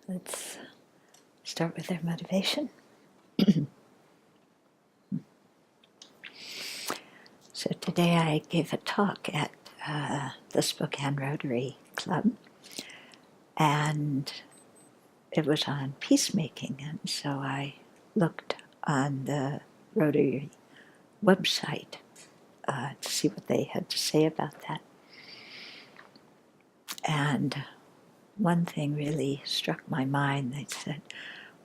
Let's start with our motivation. So today I gave a talk at the Spokane Rotary Club, and it was on peacemaking, and so I looked on the Rotary website to see what they had to say about that. And one thing really struck my mind. They said,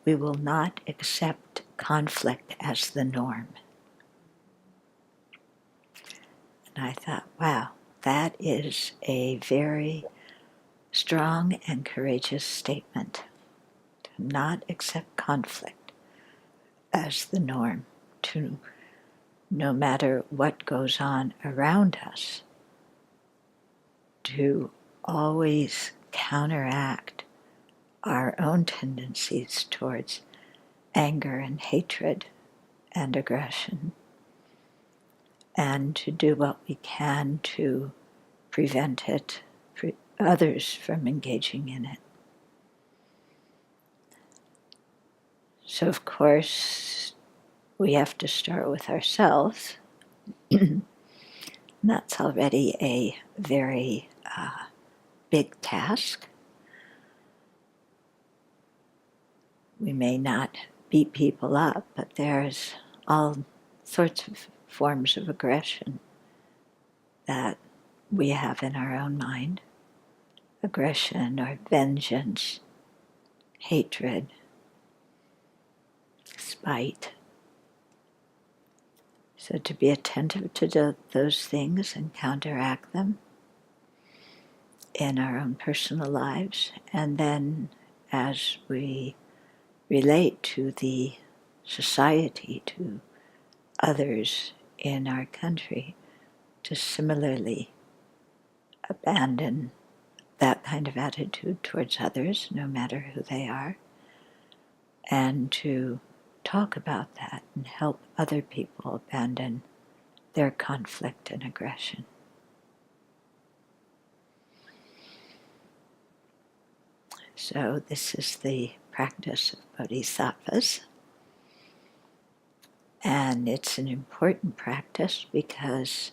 "We will not accept conflict as the norm." And I thought, wow, that is a very strong and courageous statement. To not accept conflict as the norm, to no matter what goes on around us, to always counteract our own tendencies towards anger and hatred and aggression, and to do what we can to prevent it, others from engaging in it. So, of course, we have to start with ourselves. That's already a very big task. We may not beat people up, but there's all sorts of forms of aggression that we have in our own mind. Aggression or vengeance, hatred, spite. So to be attentive to those things and counteract them in our own personal lives, and then as we relate to the society, to others in our country, to similarly abandon that kind of attitude towards others, no matter who they are, and to talk about that and help other people abandon their conflict and aggression. So this is the practice of bodhisattvas. And it's an important practice because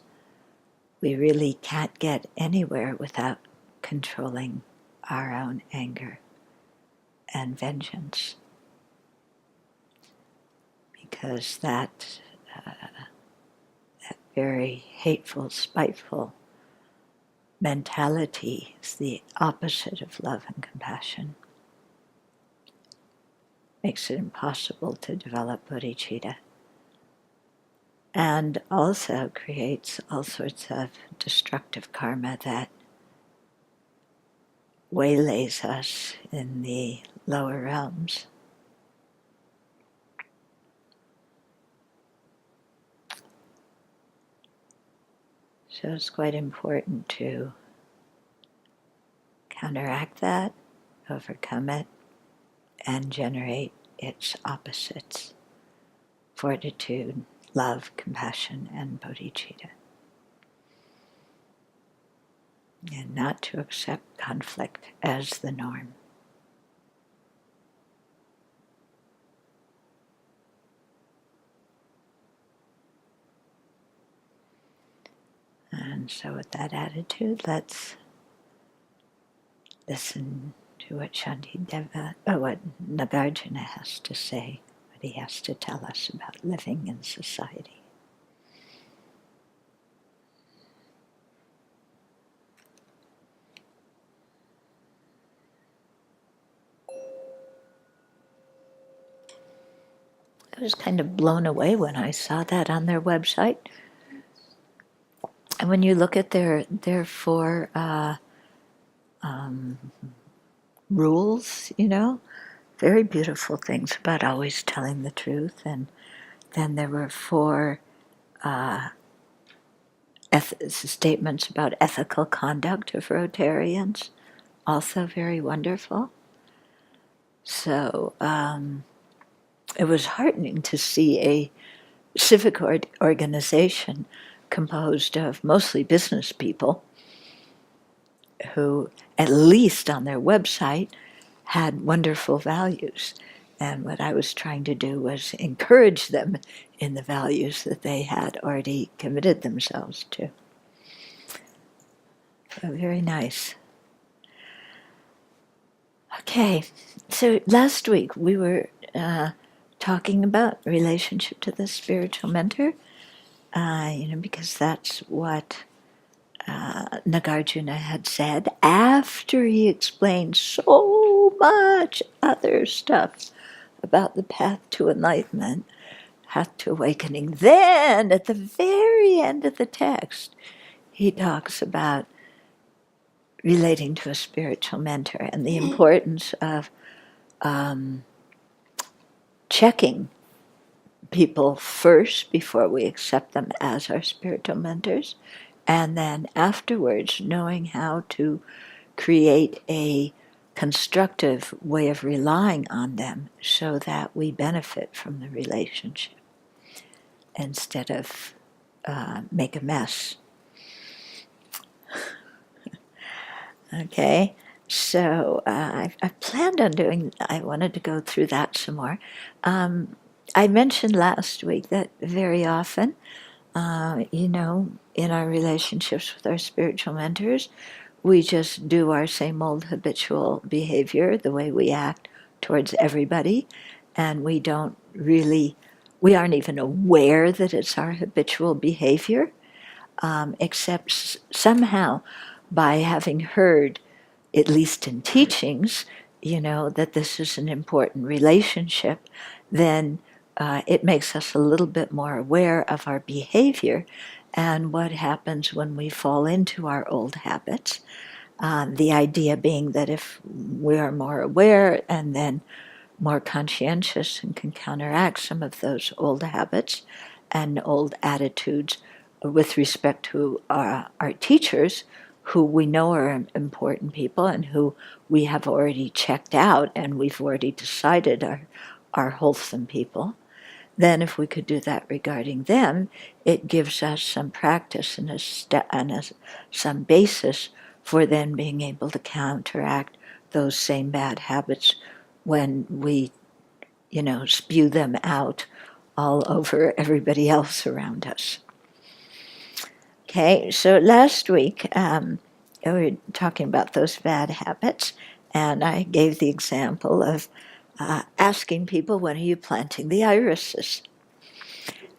we really can't get anywhere without controlling our own anger and vengeance. Because that very hateful, spiteful mentality is the opposite of love and compassion. Makes it impossible to develop bodhicitta. And also creates all sorts of destructive karma that waylays us in the lower realms. So it's quite important to counteract that, overcome it, and generate its opposites: fortitude, love, compassion, and bodhicitta. And not to accept conflict as the norm. And so with that attitude, let's listen to what what Nagarjuna has to say, what he has to tell us about living in society. I was kind of blown away when I saw that on their website. And when you look at their 4 rules, very beautiful things about always telling the truth. And then there were 4 statements about ethical conduct of Rotarians, also very wonderful. So it was heartening to see a civic organization composed of mostly business people who, at least on their website, had wonderful values. And what I was trying to do was encourage them in the values that they had already committed themselves to. So very nice. Okay, so last week we were talking about relationship to the spiritual mentor, because that's what Nagarjuna had said after he explained so much other stuff about the path to enlightenment, path to awakening. Then, at the very end of the text, he talks about relating to a spiritual mentor and the importance of checking people first before we accept them as our spiritual mentors, and then afterwards knowing how to create a constructive way of relying on them so that we benefit from the relationship instead of make a mess. Okay, so I planned on I wanted to go through that some more. I mentioned last week that very often, in our relationships with our spiritual mentors, we just do our same old habitual behavior, the way we act towards everybody, and we aren't even aware that it's our habitual behavior, except somehow by having heard, at least in teachings, that this is an important relationship, then it makes us a little bit more aware of our behavior and what happens when we fall into our old habits. The idea being that if we are more aware and then more conscientious and can counteract some of those old habits and old attitudes with respect to our teachers, who we know are important people and who we have already checked out and we've already decided are wholesome people, then if we could do that regarding them, it gives us some practice and some basis for then being able to counteract those same bad habits when we, spew them out all over everybody else around us. Okay, so last week we were talking about those bad habits, and I gave the example of asking people, when are you planting the irises?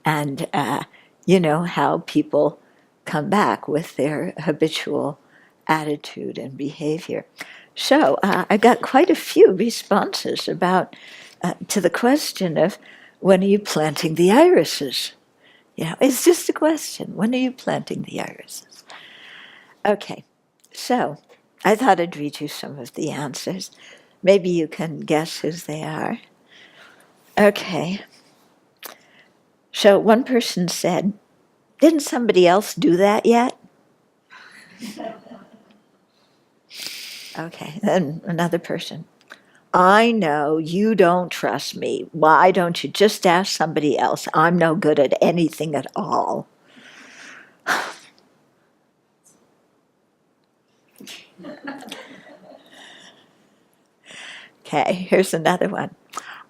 And how people come back with their habitual attitude and behavior. So I got quite a few responses about to the question of, when are you planting the irises? It's just a question. When are you planting the irises? Okay, so I thought I'd read you some of the answers. Maybe you can guess whose they are. Okay. So one person said, didn't somebody else do that yet? Okay, then another person. I know you don't trust me. Why don't you just ask somebody else? I'm no good at anything at all. Okay, here's another one.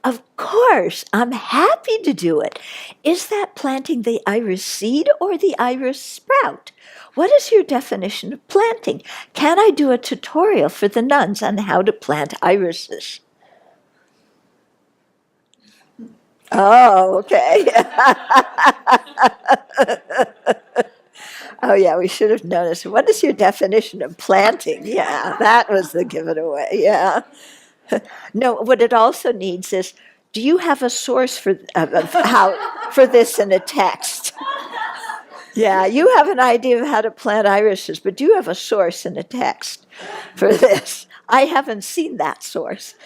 Of course, I'm happy to do it. Is that planting the iris seed or the iris sprout? What is your definition of planting? Can I do a tutorial for the nuns on how to plant irises? Oh, okay. Oh, yeah, we should have noticed. What is your definition of planting? Yeah, that was the give it away. Yeah. No, what it also needs is, do you have a source for this in a text? Yeah, you have an idea of how to plant irises, but do you have a source in a text for this? I haven't seen that source.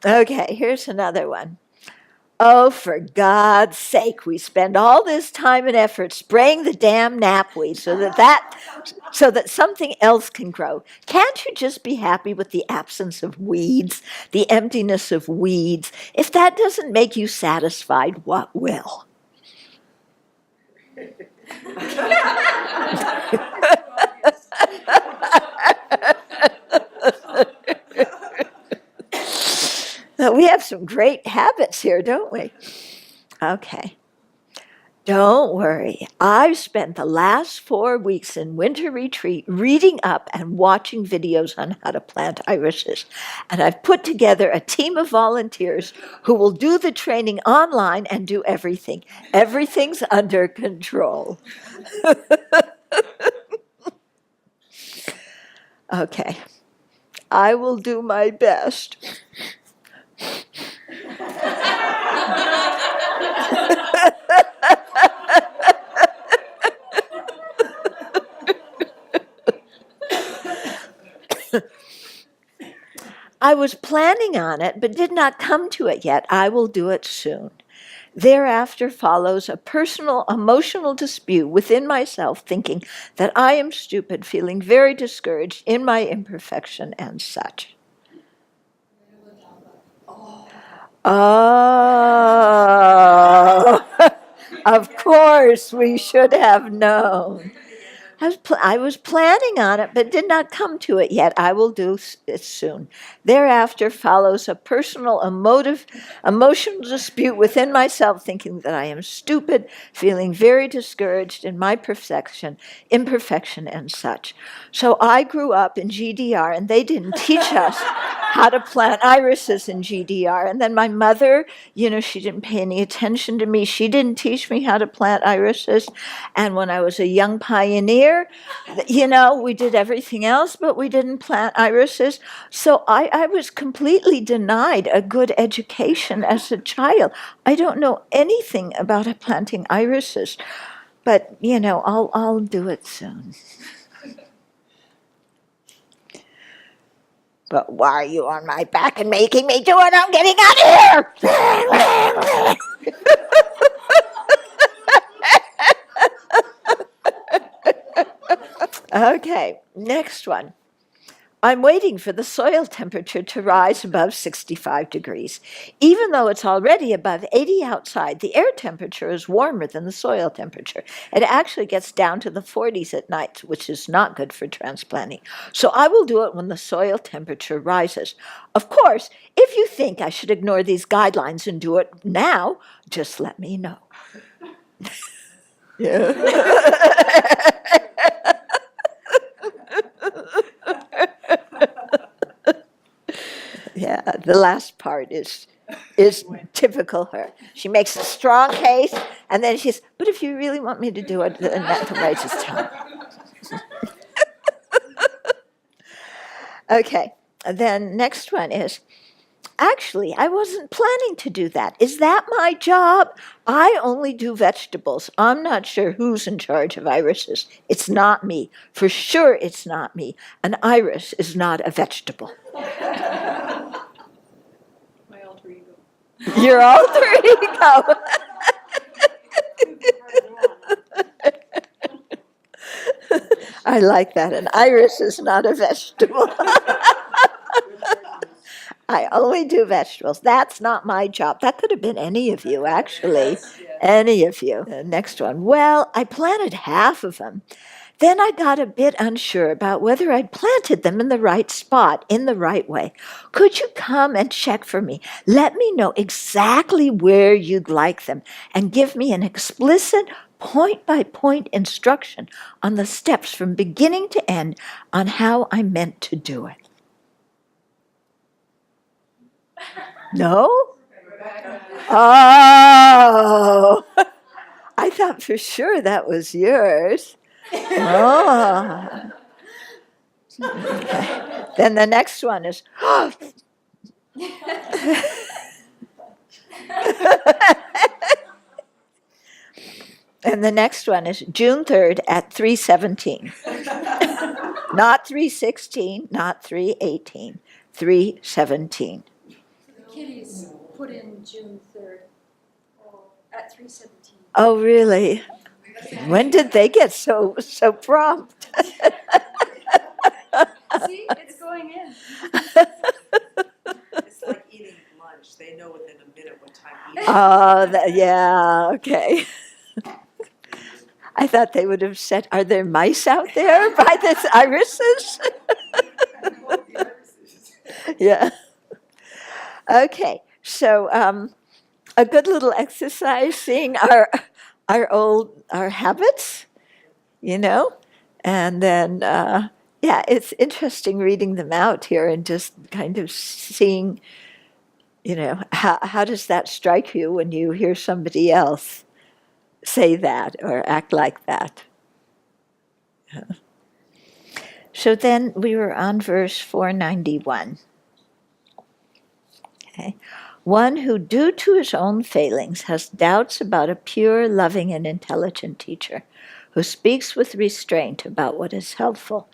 Okay, here's another one. Oh, for God's sake, we spend all this time and effort spraying the damn knapweed so that something else can grow. Can't you just be happy with the absence of weeds, the emptiness of weeds? If that doesn't make you satisfied, what will? We have some great habits here, don't we? Okay. Don't worry. I've spent the last 4 weeks in winter retreat reading up and watching videos on how to plant irises. And I've put together a team of volunteers who will do the training online and do everything. Everything's under control. Okay. I will do my best. I was planning on it, but did not come to it yet. I will do it soon. Thereafter follows a personal, emotional dispute within myself, thinking that I am stupid, feeling very discouraged in my imperfection and such. Oh, of course, we should have known. I was planning on it, but did not come to it yet. I will do it soon. Thereafter follows a personal, emotional dispute within myself, thinking that I am stupid, feeling very discouraged in my imperfection, and such. So I grew up in GDR, and they didn't teach us how to plant irises in GDR. And then my mother, she didn't pay any attention to me. She didn't teach me how to plant irises. And when I was a young pioneer, we did everything else, but we didn't plant irises. So I was completely denied a good education as a child. I don't know anything about planting irises, but, I'll do it soon. But why are you on my back and making me do it? I'm getting out of here! Okay, next one. I'm waiting for the soil temperature to rise above 65 degrees. Even though it's already above 80 outside, the air temperature is warmer than the soil temperature. It actually gets down to the 40s at night, which is not good for transplanting. So I will do it when the soil temperature rises. Of course, if you think I should ignore these guidelines and do it now, just let me know. Yeah, the last part is typical her. She makes a strong case, and then she says, but if you really want me to do it, then that's just time. Okay, then next one is, actually, I wasn't planning to do that. Is that my job? I only do vegetables. I'm not sure who's in charge of irises. It's not me. For sure it's not me. An iris is not a vegetable. My alter ego. Your alter ego. I like that. An iris is not a vegetable. I only do vegetables. That's not my job. That could have been any of you, actually. Yes. Any of you. Next one. Well, I planted half of them. Then I got a bit unsure about whether I'd planted them in the right spot, in the right way. Could you come and check for me? Let me know exactly where you'd like them and give me an explicit point-by-point instruction on the steps from beginning to end on how I meant to do it. No? Oh, I thought for sure that was yours. Oh. Okay. Then the next one is, and the next one is June 3rd at 3:17. Not 3:16, not 3:18, 3:17. The kitties put in June 3rd at 3:17. Oh, really? When did they get so prompt? See, it's going in. It's like eating lunch. They know within a minute what time to eat. Oh, yeah, okay. I thought they would have said, are there mice out there by the irises? Yeah. Okay, so a good little exercise, seeing our habits, you know, and then yeah, it's interesting reading them out here and just kind of seeing, how does that strike you when you hear somebody else say that or act like that. So then we were on verse 491. Okay. One who, due to his own failings, has doubts about a pure, loving, and intelligent teacher, who speaks with restraint about what is helpful,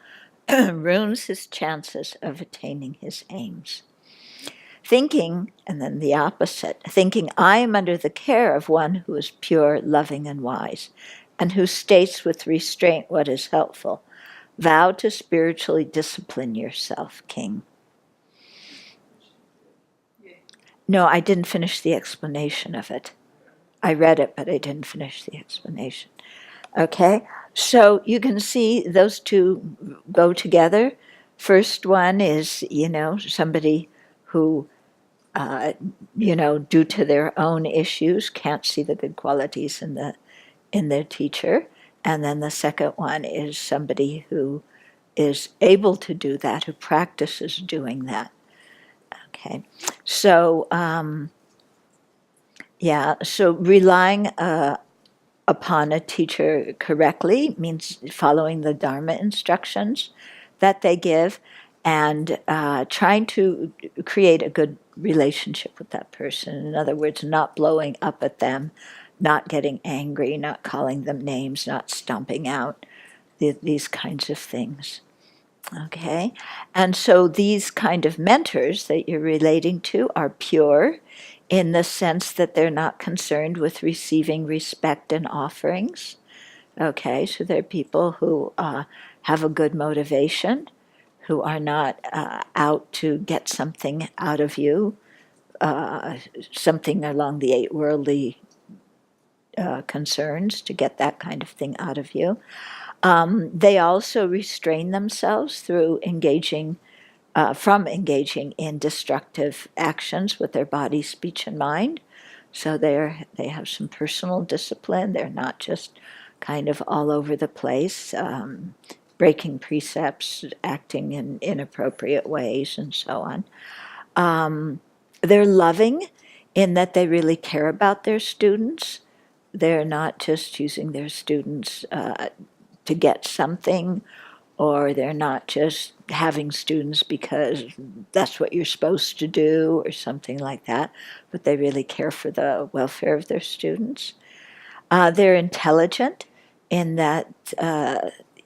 ruins his chances of attaining his aims. Thinking, and then the opposite, thinking, I am under the care of one who is pure, loving, and wise, and who states with restraint what is helpful. Vow to spiritually discipline yourself, king. No, I didn't finish the explanation of it. I read it, but I didn't finish the explanation. Okay, so you can see those two go together. First one is, somebody who, due to their own issues, can't see the good qualities in their teacher. And then the second one is somebody who is able to do that, who practices doing that. Okay, so so relying upon a teacher correctly means following the Dharma instructions that they give and trying to create a good relationship with that person. In other words, not blowing up at them, not getting angry, not calling them names, not stomping out, these kinds of things. Okay, and so these kind of mentors that you're relating to are pure in the sense that they're not concerned with receiving respect and offerings. Okay, so they're people who have a good motivation, who are not out to get something out of you, something along the eight worldly concerns, to get that kind of thing out of you. They also restrain themselves through from engaging in destructive actions with their body, speech, and mind. So they have some personal discipline. They're not just kind of all over the place, breaking precepts, acting in inappropriate ways, and so on. They're loving in that they really care about their students. They're not just using their students to get something, or they're not just having students because that's what you're supposed to do or something like that, but they really care for the welfare of their students. They're intelligent in that,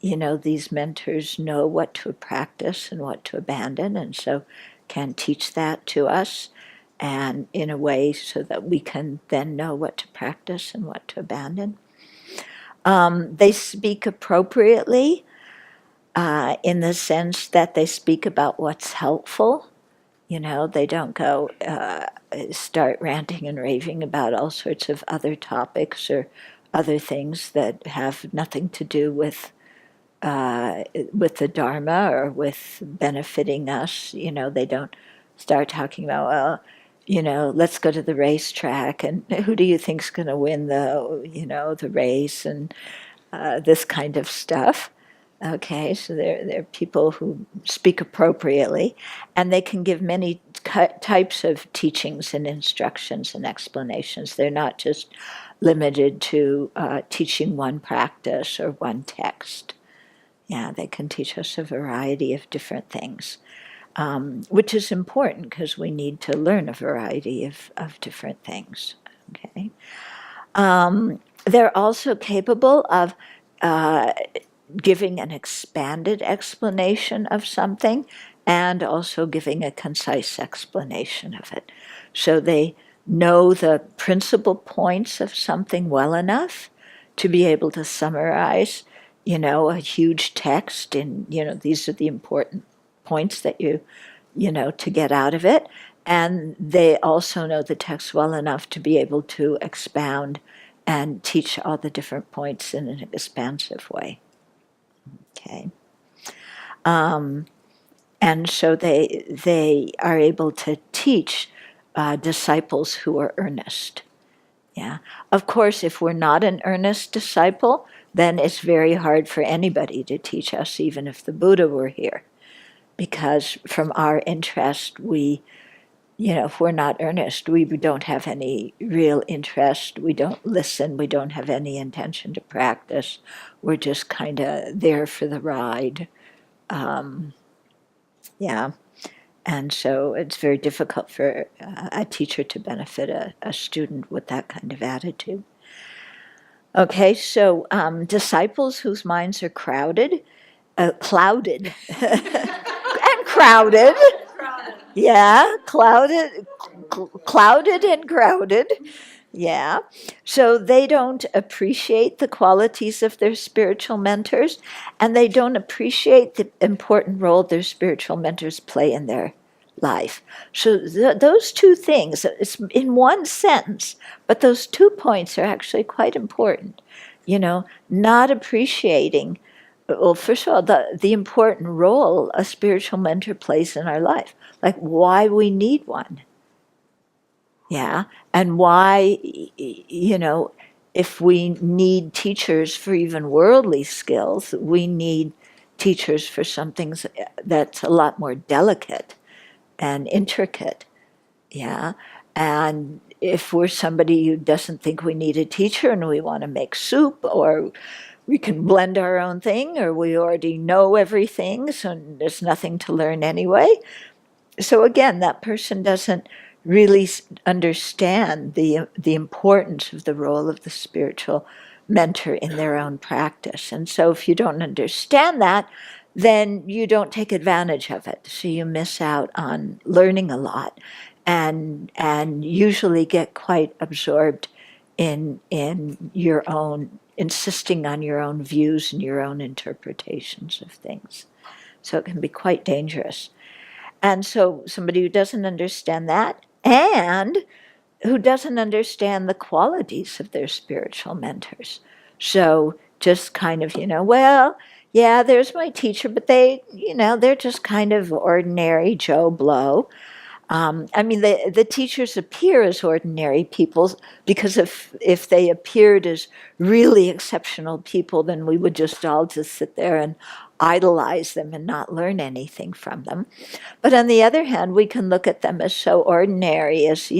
these mentors know what to practice and what to abandon, and so can teach that to us, and in a way so that we can then know what to practice and what to abandon. They speak appropriately in the sense that they speak about what's helpful. They don't go start ranting and raving about all sorts of other topics or other things that have nothing to do with the Dharma or with benefiting us. They don't start talking about, well, let's go to the racetrack and who do you think's going to win the race and this kind of stuff. Okay, so they're people who speak appropriately, and they can give many types of teachings and instructions and explanations. They're not just limited to teaching one practice or one text. Yeah, they can teach us a variety of different things, which is important because we need to learn a variety of different things. Okay, they're also capable of giving an expanded explanation of something and also giving a concise explanation of it. So they know the principal points of something well enough to be able to summarize, a huge text in, these are the important points that to get out of it. And they also know the text well enough to be able to expound and teach all the different points in an expansive way. Okay, and so they are able to teach disciples who are earnest. Yeah. Of course, if we're not an earnest disciple, then it's very hard for anybody to teach us, even if the Buddha were here. Because from our interest, if we're not earnest, we don't have any real interest, we don't listen, we don't have any intention to practice. We're just kind of there for the ride. Yeah. And so it's very difficult for a teacher to benefit a student with that kind of attitude. Okay, so disciples whose minds are clouded, and crowded. Yeah, clouded and crowded. Yeah. So they don't appreciate the qualities of their spiritual mentors, and they don't appreciate the important role their spiritual mentors play in their life. So those two things, it's in one sentence, but those 2 points are actually quite important. Not appreciating, well, first of all, the important role a spiritual mentor plays in our life, like why we need one. Yeah, and why, if we need teachers for even worldly skills, we need teachers for something that's a lot more delicate and intricate. Yeah, and if we're somebody who doesn't think we need a teacher and we want to make soup, or we can blend our own thing, or we already know everything, so there's nothing to learn anyway. So again, that person doesn't really understand the importance of the role of the spiritual mentor in their own practice. And so if you don't understand that, then you don't take advantage of it. So you miss out on learning a lot, and usually get quite absorbed in your own, insisting on your own views and your own interpretations of things. So it can be quite dangerous. And so somebody who doesn't understand that, and who doesn't understand the qualities of their spiritual mentors. So just kind of, well, yeah, there's my teacher, but they're just kind of ordinary Joe Blow. The teachers appear as ordinary people, because if they appeared as really exceptional people, then we would all sit there and idolize them and not learn anything from them. But on the other hand, we can look at them as so ordinary as,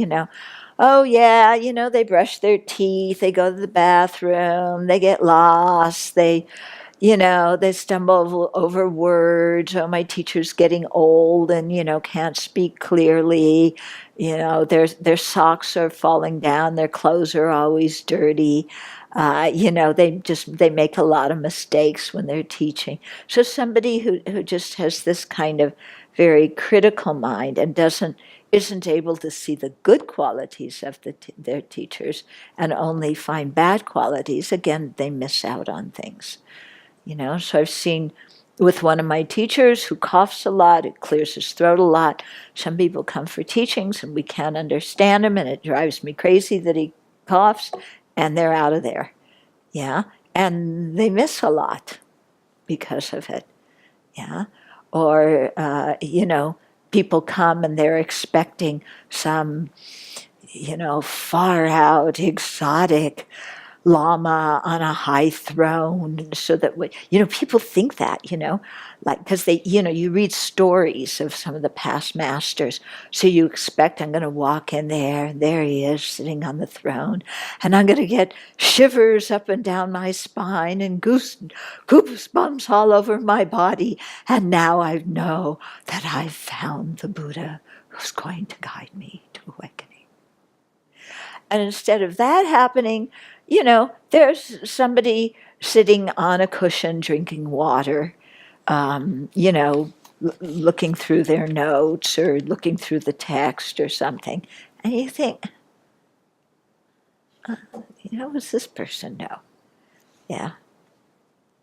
oh yeah, they brush their teeth, they go to the bathroom, they get lost, they stumble over words. Oh, my teacher's getting old and, can't speak clearly. Their socks are falling down. Their clothes are always dirty. They make a lot of mistakes when they're teaching. So somebody who just has this kind of very critical mind and isn't able to see the good qualities of their teachers and only find bad qualities, again, they miss out on things. So I've seen with one of my teachers who coughs a lot, it clears his throat a lot. Some people come for teachings and we can't understand him, and it drives me crazy that he coughs, and they're out of there. Yeah, and they miss a lot because of it. Yeah, or people come and they're expecting some, far out, exotic Lama on a high throne, so that people think that, like, because they, you read stories of some of the past masters, so you expect, I'm going to walk in there, and there he is sitting on the throne, and I'm going to get shivers up and down my spine and goosebumps all over my body, and now I know that I've found the Buddha who's going to guide me to awakening. And instead of that happening, there's somebody sitting on a cushion drinking water, looking through their notes or looking through the text or something. And you think, what does this person know? Yeah,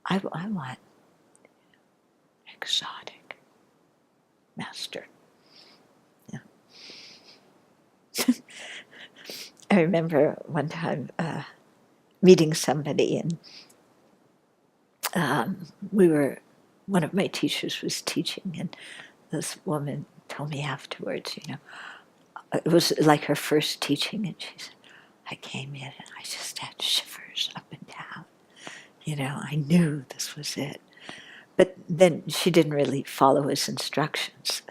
I want exotic master. Yeah. I remember one time meeting somebody, and one of my teachers was teaching, and this woman told me afterwards, it was like her first teaching, and she said, I came in and I just had shivers up and down. I knew this was it. But then she didn't really follow his instructions.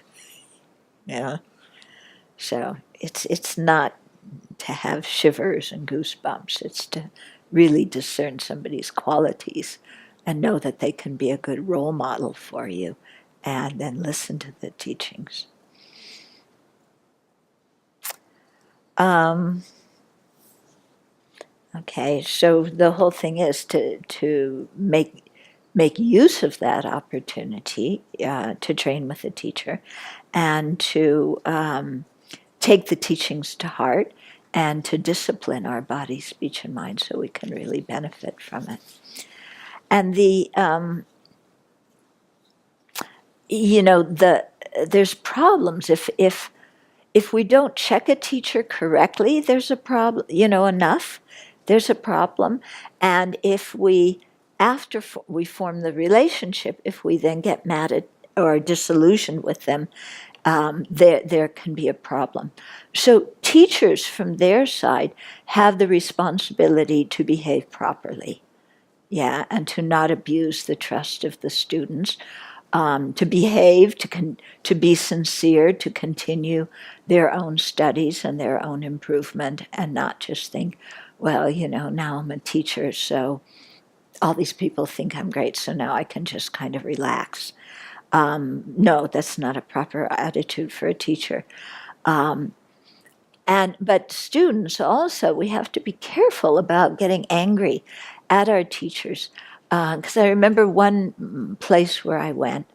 So it's not to have shivers and goosebumps. It's to really discern somebody's qualities and know that they can be a good role model for you, and then listen to the teachings. Okay, so the whole thing is to make use of that opportunity to train with a teacher, and to take the teachings to heart, and to discipline our body, speech, and mind so we can really benefit from it. And there's problems if we don't check a teacher correctly. There's a problem. Enough. There's a problem. And if we, after we form the relationship, if we then get mad at or disillusioned with them, there can be a problem. So teachers from their side have the responsibility to behave properly, and to not abuse the trust of the students, to behave, to be sincere, to continue their own studies and their own improvement, and not just think, well, now I'm a teacher, so all these people think I'm great, so now I can just kind of relax. No, that's not a proper attitude for a teacher. But students also, we have to be careful about getting angry at our teachers. Because I remember one place where I went,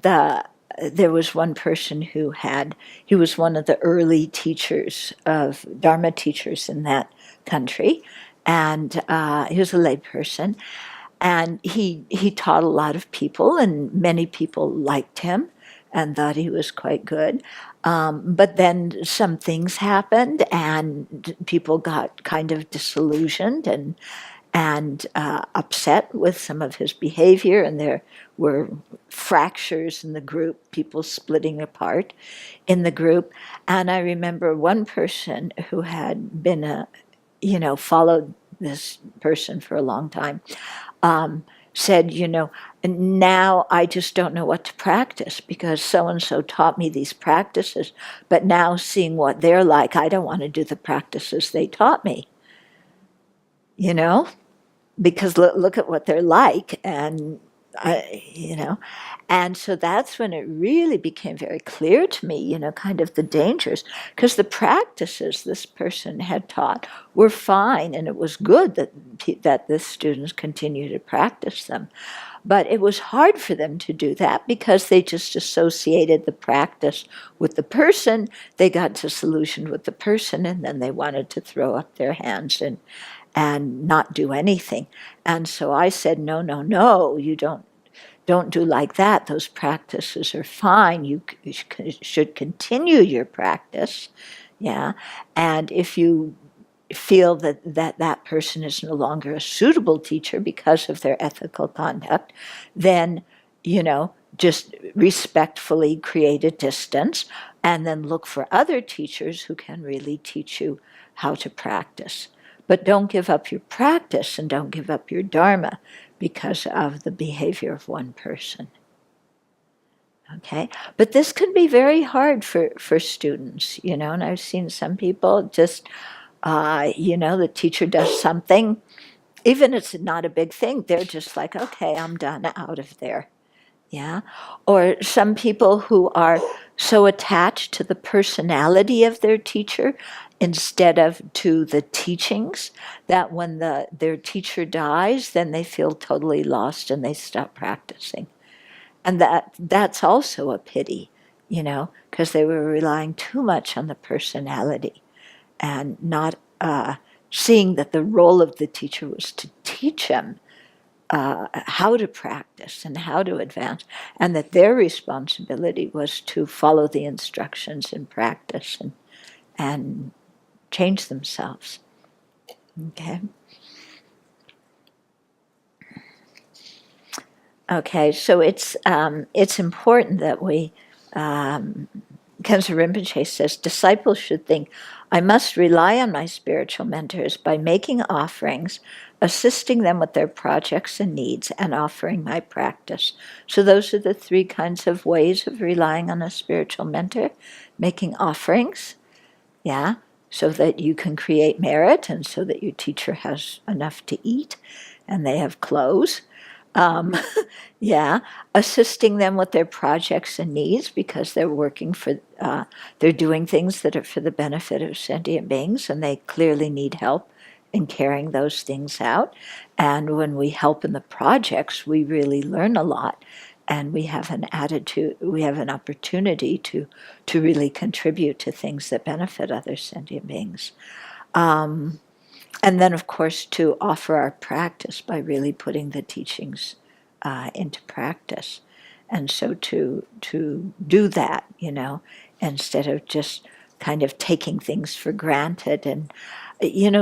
there was one person he was one of the early teachers of Dharma teachers in that country, and he was a lay person, and he taught a lot of people, and many people liked him and thought he was quite good. But then some things happened, and people got kind of disillusioned and upset with some of his behavior, and there were fractures in the group, people splitting apart in the group. And I remember one person who had been followed this person for a long time, said, now I just don't know what to practice because so-and-so taught me these practices, but now seeing what they're like, I don't want to do the practices they taught me. Because look at what they're like, and and so that's when it really became very clear to me, kind of the dangers, because the practices this person had taught were fine, and it was good that the students continued to practice them. But it was hard for them to do that because they just associated the practice with the person. They got disillusioned with the person, and then they wanted to throw up their hands and not do anything. And so I said, no, you don't do like that. Those practices are fine. You should continue your practice, and if you feel that person is no longer a suitable teacher because of their ethical conduct, then, just respectfully create a distance, and then look for other teachers who can really teach you how to practice. But don't give up your practice and don't give up your Dharma because of the behavior of one person. Okay? But this can be very hard for students, and I've seen some people just, the teacher does something, even if it's not a big thing, they're just like, okay, I'm done, out of there. Or some people who are so attached to the personality of their teacher instead of to the teachings that when their teacher dies, then they feel totally lost and they stop practicing. And that's also a pity, because they were relying too much on the personality and not seeing that the role of the teacher was to teach them how to practice and how to advance, and that their responsibility was to follow the instructions in practice and change themselves. Okay. Okay, so it's important that we Khenzo Rinpoche says, disciples should think, I must rely on my spiritual mentors by making offerings, assisting them with their projects and needs, and offering my practice. So those are the three kinds of ways of relying on a spiritual mentor. Making offerings, yeah, so that you can create merit and so that your teacher has enough to eat and they have clothes. Yeah, assisting them with their projects and needs because they're working for, they're doing things that are for the benefit of sentient beings and they clearly need help in carrying those things out. And when we help in the projects, we really learn a lot and we have an attitude, we have an opportunity to really contribute to things that benefit other sentient beings. And then, of course, to offer our practice by really putting the teachings into practice. And so to do that, instead of just kind of taking things for granted. And,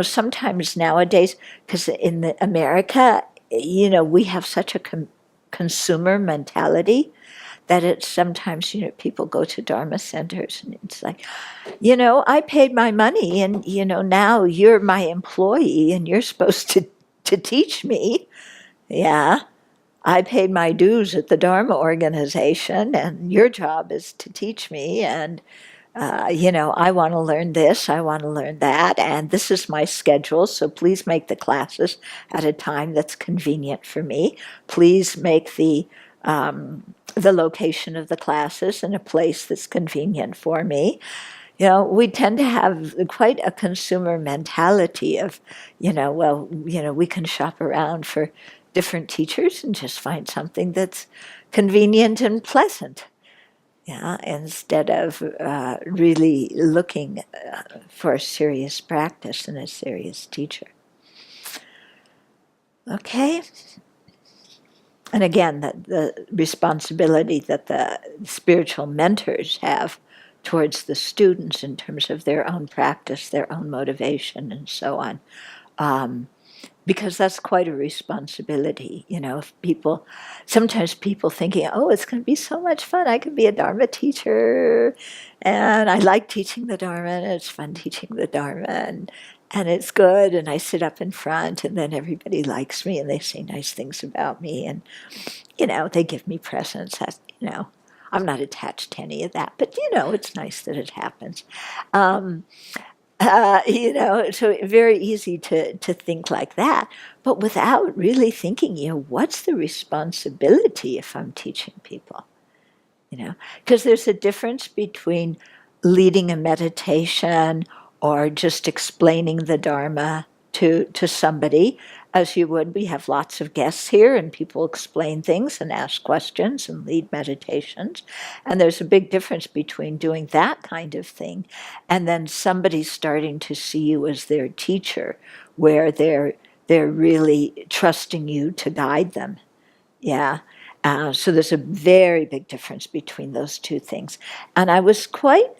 sometimes nowadays, because in America, we have such a consumer mentality that it's sometimes, people go to Dharma centers and it's like, I paid my money and, now you're my employee and you're supposed to teach me. Yeah. I paid my dues at the Dharma organization and your job is to teach me and, I want to learn this, I want to learn that, and this is my schedule, so please make the classes at a time that's convenient for me. Please make the location of the classes in a place that's convenient for me. We tend to have quite a consumer mentality of, we can shop around for different teachers and just find something that's convenient and pleasant. Yeah, instead of really looking for a serious practice and a serious teacher. Okay? And again, the responsibility that the spiritual mentors have towards the students in terms of their own practice, their own motivation, and so on. Because that's quite a responsibility, if sometimes people thinking, oh, it's going to be so much fun, I can be a Dharma teacher, and I like teaching the Dharma, and it's fun teaching the Dharma, and it's good, and I sit up in front, and then everybody likes me, and they say nice things about me, and, they give me presents, I'm not attached to any of that, but, it's nice that it happens. So very easy to think like that, but without really thinking, what's the responsibility if I'm teaching people? Because there's a difference between leading a meditation or just explaining the Dharma to somebody, as you would. We have lots of guests here and people explain things and ask questions and lead meditations. And there's a big difference between doing that kind of thing and then somebody starting to see you as their teacher, where they're really trusting you to guide them. Yeah. So there's a very big difference between those two things. And I was quite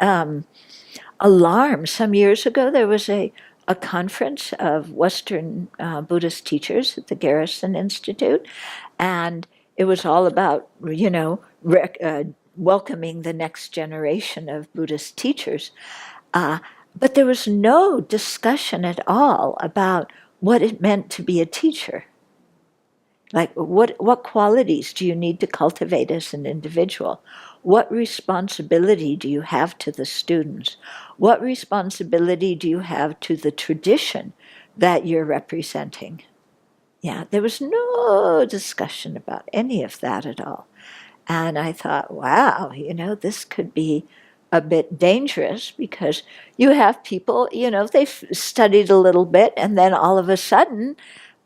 alarmed. Some years ago, there was a conference of Western Buddhist teachers at the Garrison Institute, and it was all about, welcoming the next generation of Buddhist teachers. But there was no discussion at all about what it meant to be a teacher. Like, what qualities do you need to cultivate as an individual? What responsibility do you have to the students? What responsibility do you have to the tradition that you're representing? Yeah, there was no discussion about any of that at all. And I thought, wow, this could be a bit dangerous because you have people, they've studied a little bit and then all of a sudden,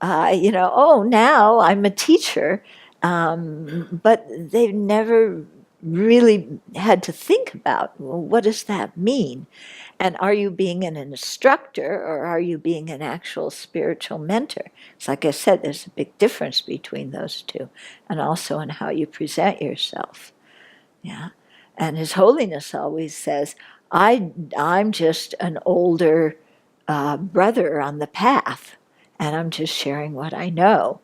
now I'm a teacher, but they've never really had to think about, well, what does that mean? And are you being an instructor or are you being an actual spiritual mentor? It's like I said, there's a big difference between those two, and also in how you present yourself. Yeah, and His Holiness always says, I'm just an older brother on the path, and I'm just sharing what I know.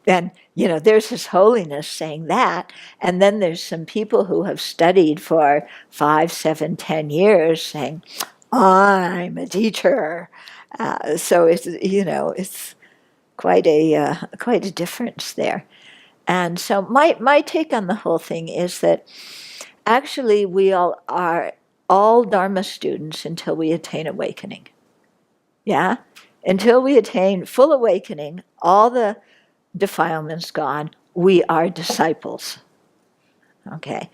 And, there's His Holiness saying that. And then there's some people who have studied for 5, 7, 10 years saying, I'm a teacher. So it's quite a difference there. And so my take on the whole thing is that actually we all are all Dharma students until we attain awakening. Yeah? Until we attain full awakening, all the defilements gone, we are disciples. Okay?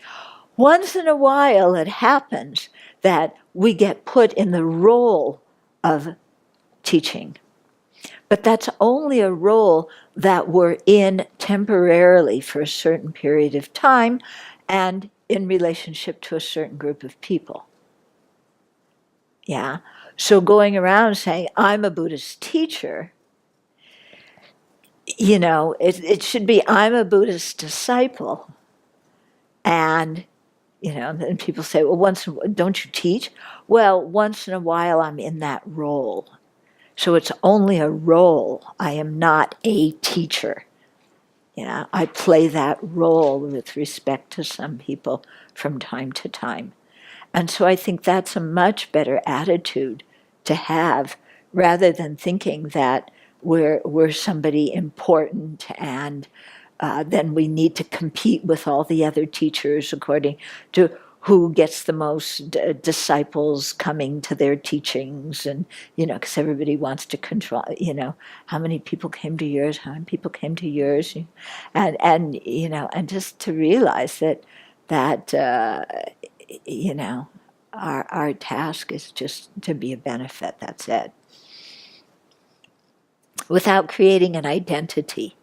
Once in a while it happens that we get put in the role of teaching. But that's only a role that we're in temporarily for a certain period of time and in relationship to a certain group of people. Yeah? So going around saying, I'm a Buddhist teacher, it should be, I'm a Buddhist disciple. And, then people say, well, don't you teach? Well, once in a while I'm in that role. So it's only a role. I am not a teacher. Yeah, I play that role with respect to some people from time to time. And so I think that's a much better attitude to have rather than thinking that we're somebody important and then we need to compete with all the other teachers according to who gets the most disciples coming to their teachings, and because everybody wants to control, how many people came to yours, how many people came to yours, and just to realize that our task is just to be a benefit. That's it, without creating an identity.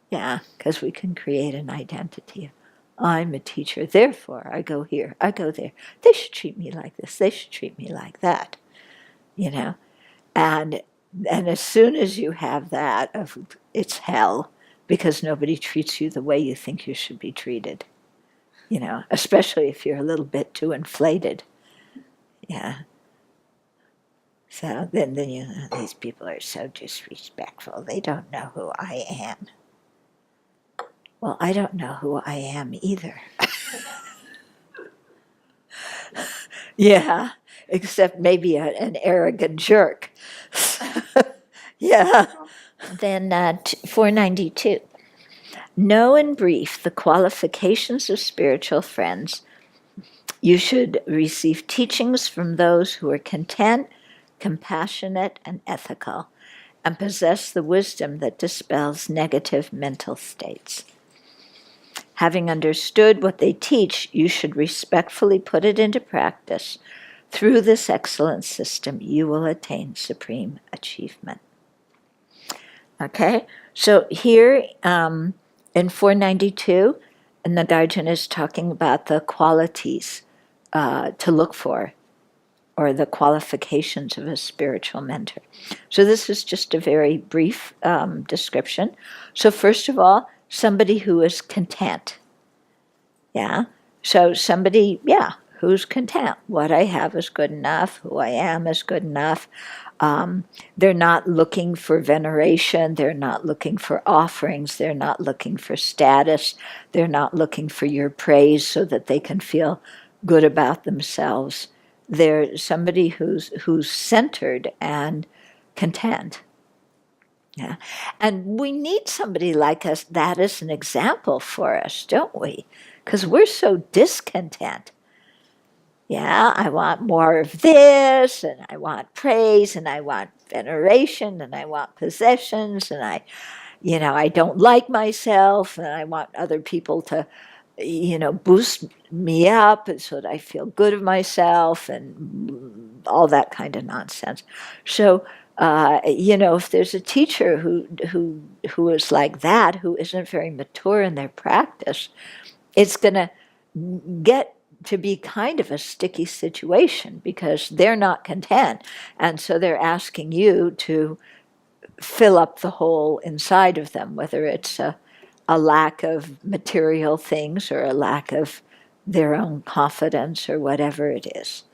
Yeah, because we can create an identity. I'm a teacher, therefore I go here, I go there. They should treat me like this, they should treat me like that. And as soon as you have that, it's hell, because nobody treats you the way you think you should be treated. Especially if you're a little bit too inflated. Yeah. So then these people are so disrespectful. They don't know who I am. Well, I don't know who I am either. Yeah, except maybe an arrogant jerk. Yeah. Then 492. Know in brief the qualifications of spiritual friends. You should receive teachings from those who are content, compassionate, and ethical, and possess the wisdom that dispels negative mental states. Having understood what they teach, you should respectfully put it into practice. Through this excellent system, you will attain supreme achievement. Okay, so here in 492, Nagarjuna is talking about the qualities to look for, or the qualifications of a spiritual mentor. So this is just a very brief description. So first of all, somebody who is content. Yeah. So somebody, who's content. What I have is good enough. Who I am is good enough. They're not looking for veneration. They're not looking for offerings. They're not looking for status. They're not looking for your praise so that they can feel good about themselves. They're somebody who's centered and content. Yeah. And we need somebody like us, that as an example for us, don't we? Because we're so discontent. Yeah, I want more of this, and I want praise, and I want veneration, and I want possessions, and I don't like myself, and I want other people to, boost me up so that I feel good of myself, and all that kind of nonsense. So, if there's a teacher who is like that, who isn't very mature in their practice, it's going to get to be kind of a sticky situation because they're not content. And so they're asking you to fill up the hole inside of them, whether it's a lack of material things or a lack of their own confidence or whatever it is.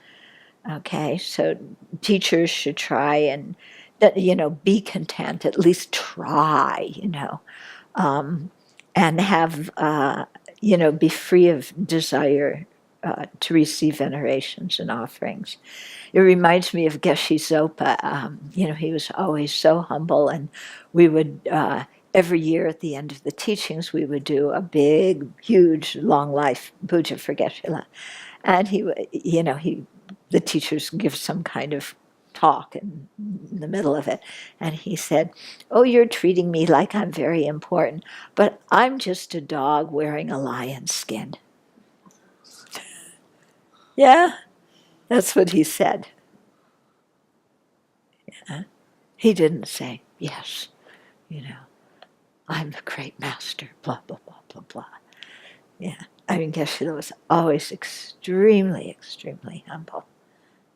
Okay, so teachers should try and be content, at least try, and have, be free of desire to receive venerations and offerings. It reminds me of Geshe Zopa. He was always so humble, and we would, every year at the end of the teachings, we would do a big, huge, long life puja for Geshe-la. And the teachers give some kind of talk in the middle of it. And he said, "Oh, you're treating me like I'm very important, but I'm just a dog wearing a lion's skin." Yeah, that's what he said. Yeah. He didn't say, "Yes, I'm the great master, blah, blah, blah, blah, blah." Yeah. I mean, Geshe was always extremely, extremely humble.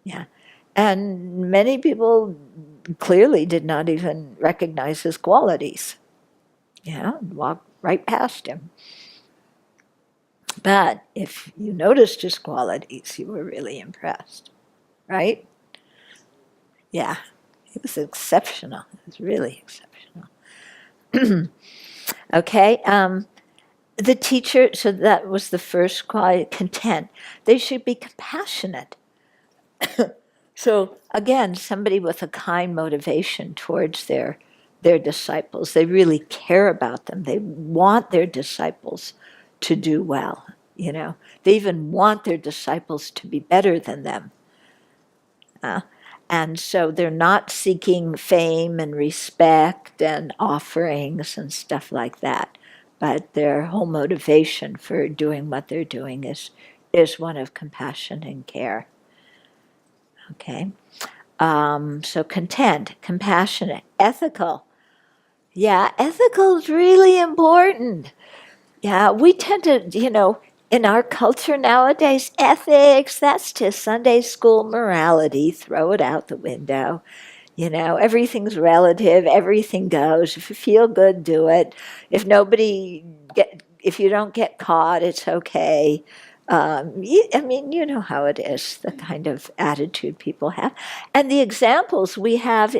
Yeah. And many people clearly did not even recognize his qualities. Walked right past him. But if you noticed his qualities, you were really impressed, right? Yeah, he was exceptional. He was really exceptional. Okay, the teacher, so that was the first quality, content. They should be compassionate. So again, somebody with a kind motivation towards their disciples. They really care about them. They want their disciples to do well. They even want their disciples to be better than them. And so they're not seeking fame and respect and offerings and stuff like that. But their whole motivation for doing what they're doing is one of compassion and care. Okay? So content, compassionate, ethical. Yeah, ethical is really important. Yeah, we tend to, in our culture nowadays, ethics, that's just Sunday school morality. Throw it out the window. Everything's relative, everything goes. If you feel good, do it. If you don't get caught, it's okay. You know how it is, the kind of attitude people have. And the examples we have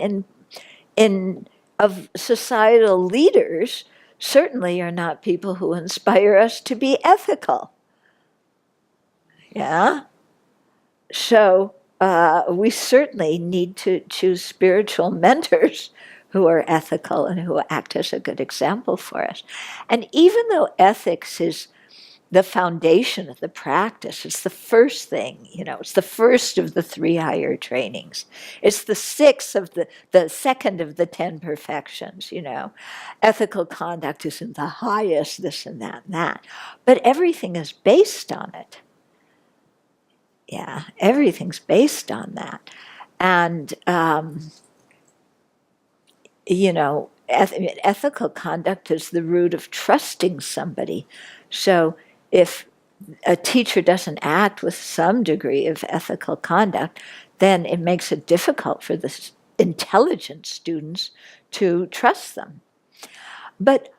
of societal leaders certainly are not people who inspire us to be ethical. Yeah? So we certainly need to choose spiritual mentors who are ethical and who act as a good example for us. And even though ethics is the foundation of the practice, it's the first thing, it's the first of the 3 higher trainings. It's the second of the 10 perfections, Ethical conduct isn't the highest, this and that and that. But everything is based on it. Yeah, everything's based on that. And, ethical conduct is the root of trusting somebody. So if a teacher doesn't act with some degree of ethical conduct, then it makes it difficult for the intelligent students to trust them. But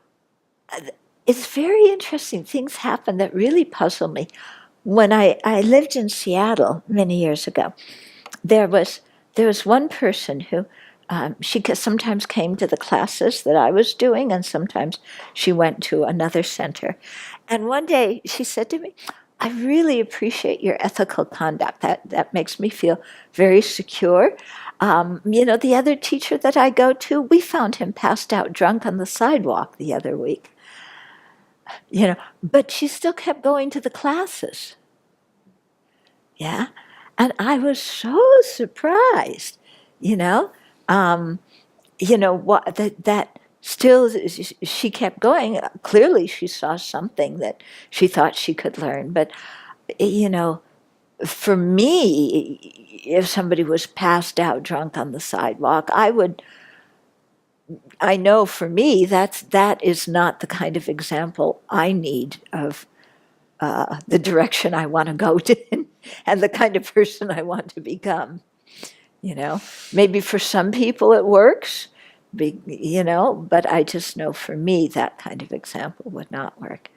it's very interesting. Things happen that really puzzle me. When I lived in Seattle many years ago, there was one person who she sometimes came to the classes that I was doing, and sometimes she went to another center. And one day she said to me, "I really appreciate your ethical conduct. That makes me feel very secure. The other teacher that I go to, we found him passed out drunk on the sidewalk the other week." But she still kept going to the classes. Yeah, and I was so surprised. What that still she kept going. Clearly, she saw something that she thought she could learn. But for me, if somebody was passed out drunk on the sidewalk, I know for me that is not the kind of example I need of the direction I want to go in and the kind of person I want to become. Maybe for some people it works, but I just know for me that kind of example would not work.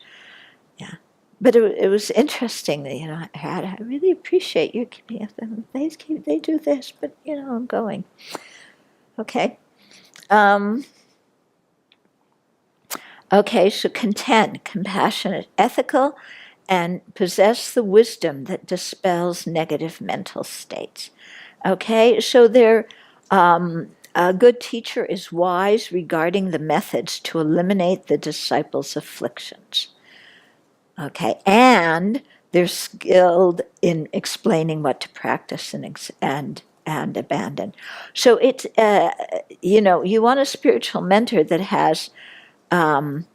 Yeah. But it was interesting that, I really appreciate you keeping up. They do this, but, I'm going. Okay. Okay, so content, compassionate, ethical, and possess the wisdom that dispels negative mental states. Okay, so a good teacher is wise regarding the methods to eliminate the disciples' afflictions. Okay, and they're skilled in explaining what to practice and abandon. So it's you want a spiritual mentor that has some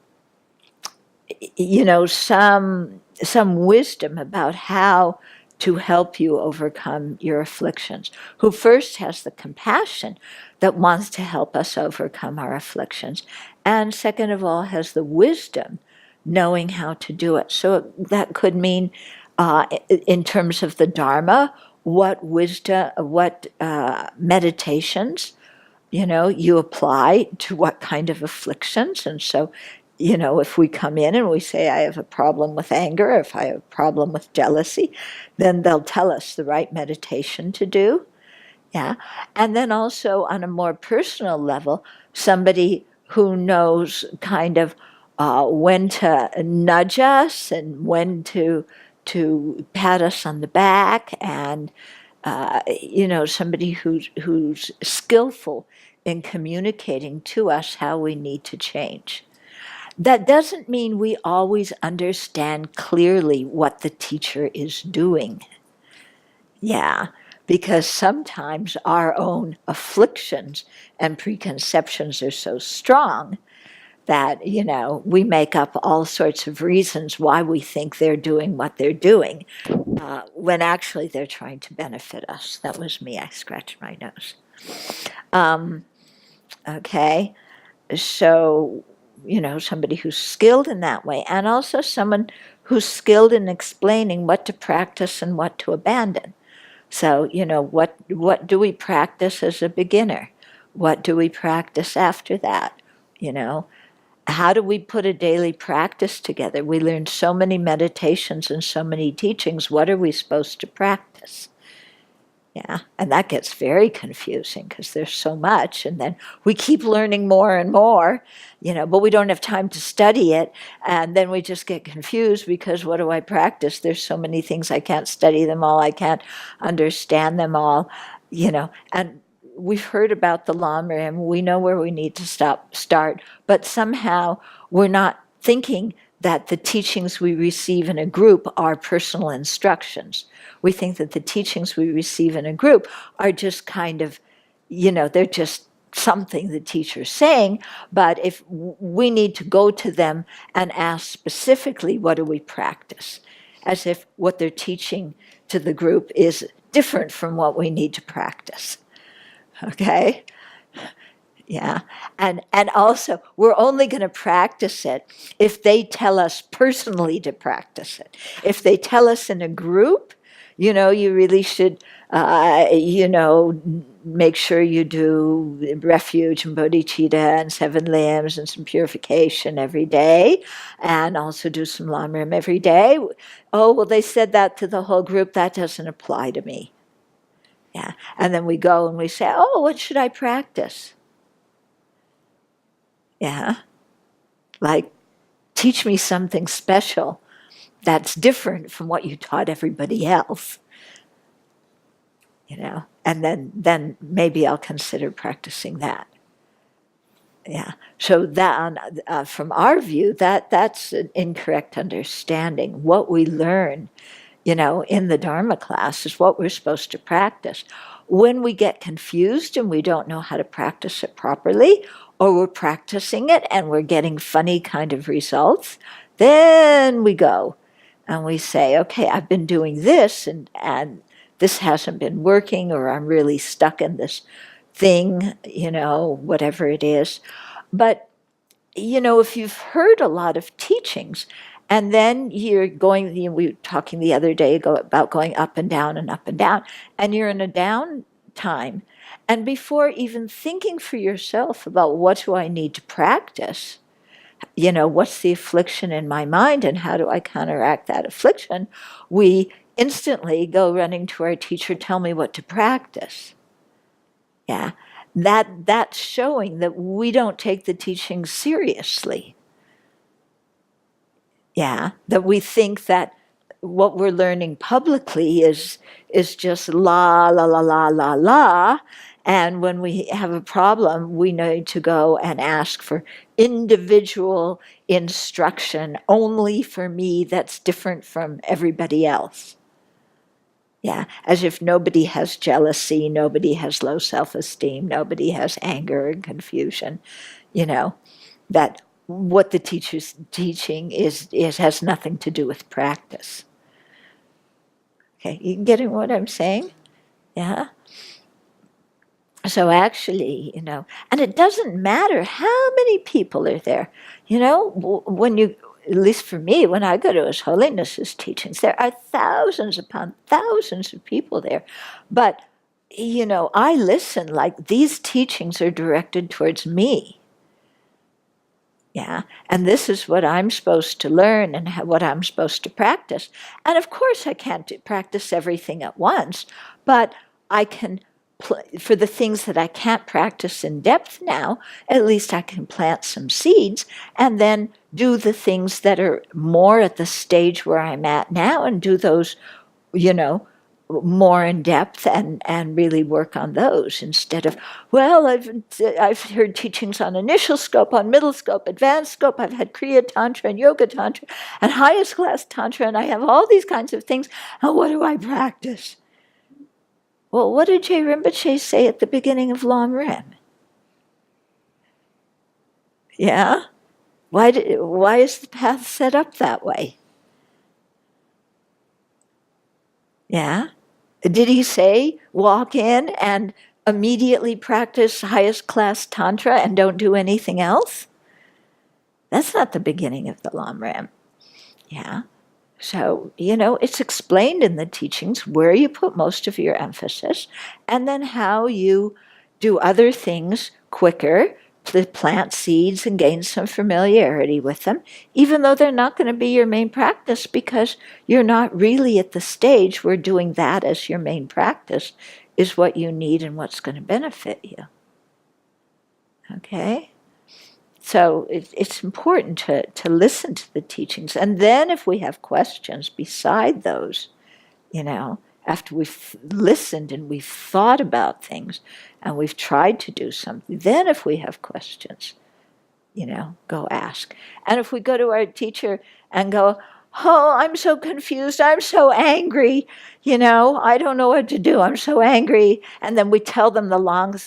wisdom about how to help you overcome your afflictions, who first has the compassion that wants to help us overcome our afflictions, and second of all has the wisdom knowing how to do it. So that could mean in terms of the Dharma, what wisdom, what meditations you apply to what kind of afflictions. And so if we come in and we say, I have a problem with anger, if I have a problem with jealousy, then they'll tell us the right meditation to do. Yeah. And then also on a more personal level, somebody who knows kind of when to nudge us and when to pat us on the back, and somebody who's skillful in communicating to us how we need to change. That doesn't mean we always understand clearly what the teacher is doing. Yeah, because sometimes our own afflictions and preconceptions are so strong that, we make up all sorts of reasons why we think they're doing what they're doing, when actually they're trying to benefit us. That was me, I scratched my nose. Okay, so somebody who's skilled in that way, and also someone who's skilled in explaining what to practice and what to abandon. So, what do we practice as a beginner? What do we practice after that? How do we put a daily practice together? We learn so many meditations and so many teachings. What are we supposed to practice? Yeah, and that gets very confusing because there's so much, and then we keep learning more and more, but we don't have time to study it, and then we just get confused because what do I practice? There's so many things, I can't study them all, I can't understand them all, and we've heard about the Lamrim, we know where we need to start, but somehow we're not thinking that the teachings we receive in a group are personal instructions. We think that the teachings we receive in a group are just kind of, they're just something the teacher's saying, but if we need to go to them and ask specifically, what do we practice? As if what they're teaching to the group is different from what we need to practice. Okay? Yeah, and also we're only going to practice it if they tell us personally to practice it. If they tell us in a group, you really should, make sure you do refuge and bodhicitta and 7 limbs and some purification every day, and also do some lamrim every day. Oh, well, they said that to the whole group. That doesn't apply to me. Yeah, and then we go and we say, oh, what should I practice? Yeah, like teach me something special that's different from what you taught everybody else, and then maybe I'll consider practicing that. Yeah, so that from our view, that's an incorrect understanding. What we learn, in the Dharma class is what we're supposed to practice. When we get confused and we don't know how to practice it properly, or we're practicing it and we're getting funny kind of results, then we go and we say, okay, I've been doing this and this hasn't been working, or I'm really stuck in this thing, whatever it is. But, if you've heard a lot of teachings, and then you're going, we were talking the other day about going up and down, and you're in a down time. And before even thinking for yourself about what do I need to practice, what's the affliction in my mind and how do I counteract that affliction, we instantly go running to our teacher, tell me what to practice. Yeah. that's showing that we don't take the teaching seriously. Yeah, that we think that what we're learning publicly is just la la la la la la, and when we have a problem, we need to go and ask for individual instruction only for me that's different from everybody else. Yeah, as if nobody has jealousy, nobody has low self-esteem, nobody has anger and confusion, that what the teacher's teaching is has nothing to do with practice. Okay, you getting what I'm saying? Yeah. So actually, and it doesn't matter how many people are there. When you, at least for me, when I go to His Holiness's teachings, there are thousands upon thousands of people there. But, I listen like these teachings are directed towards me. Yeah, and this is what I'm supposed to learn and what I'm supposed to practice. And of course I can't practice everything at once, but I can, for the things that I can't practice in depth now, at least I can plant some seeds and then do the things that are more at the stage where I'm at now and do those, more in depth and really work on those instead of, well, I've heard teachings on initial scope, on middle scope, advanced scope. I've had Kriya Tantra and Yoga Tantra and highest class Tantra, and I have all these kinds of things. And what do I practice? Well, what did Jay Rinpoche say at the beginning of Lam Rim? Yeah? Why is the path set up that way? Yeah? Did he say, walk in and immediately practice highest class Tantra and don't do anything else? That's not the beginning of the Lam Rim. Yeah? So, it's explained in the teachings where you put most of your emphasis and then how you do other things quicker, to plant seeds and gain some familiarity with them, even though they're not going to be your main practice because you're not really at the stage where doing that as your main practice is what you need and what's going to benefit you. Okay? So it's important to listen to the teachings. And then if we have questions beside those, after we've listened and we've thought about things and we've tried to do something, then if we have questions, go ask. And if we go to our teacher and go, oh, I'm so confused, I'm so angry, I don't know what to do, I'm so angry. And then we tell them the long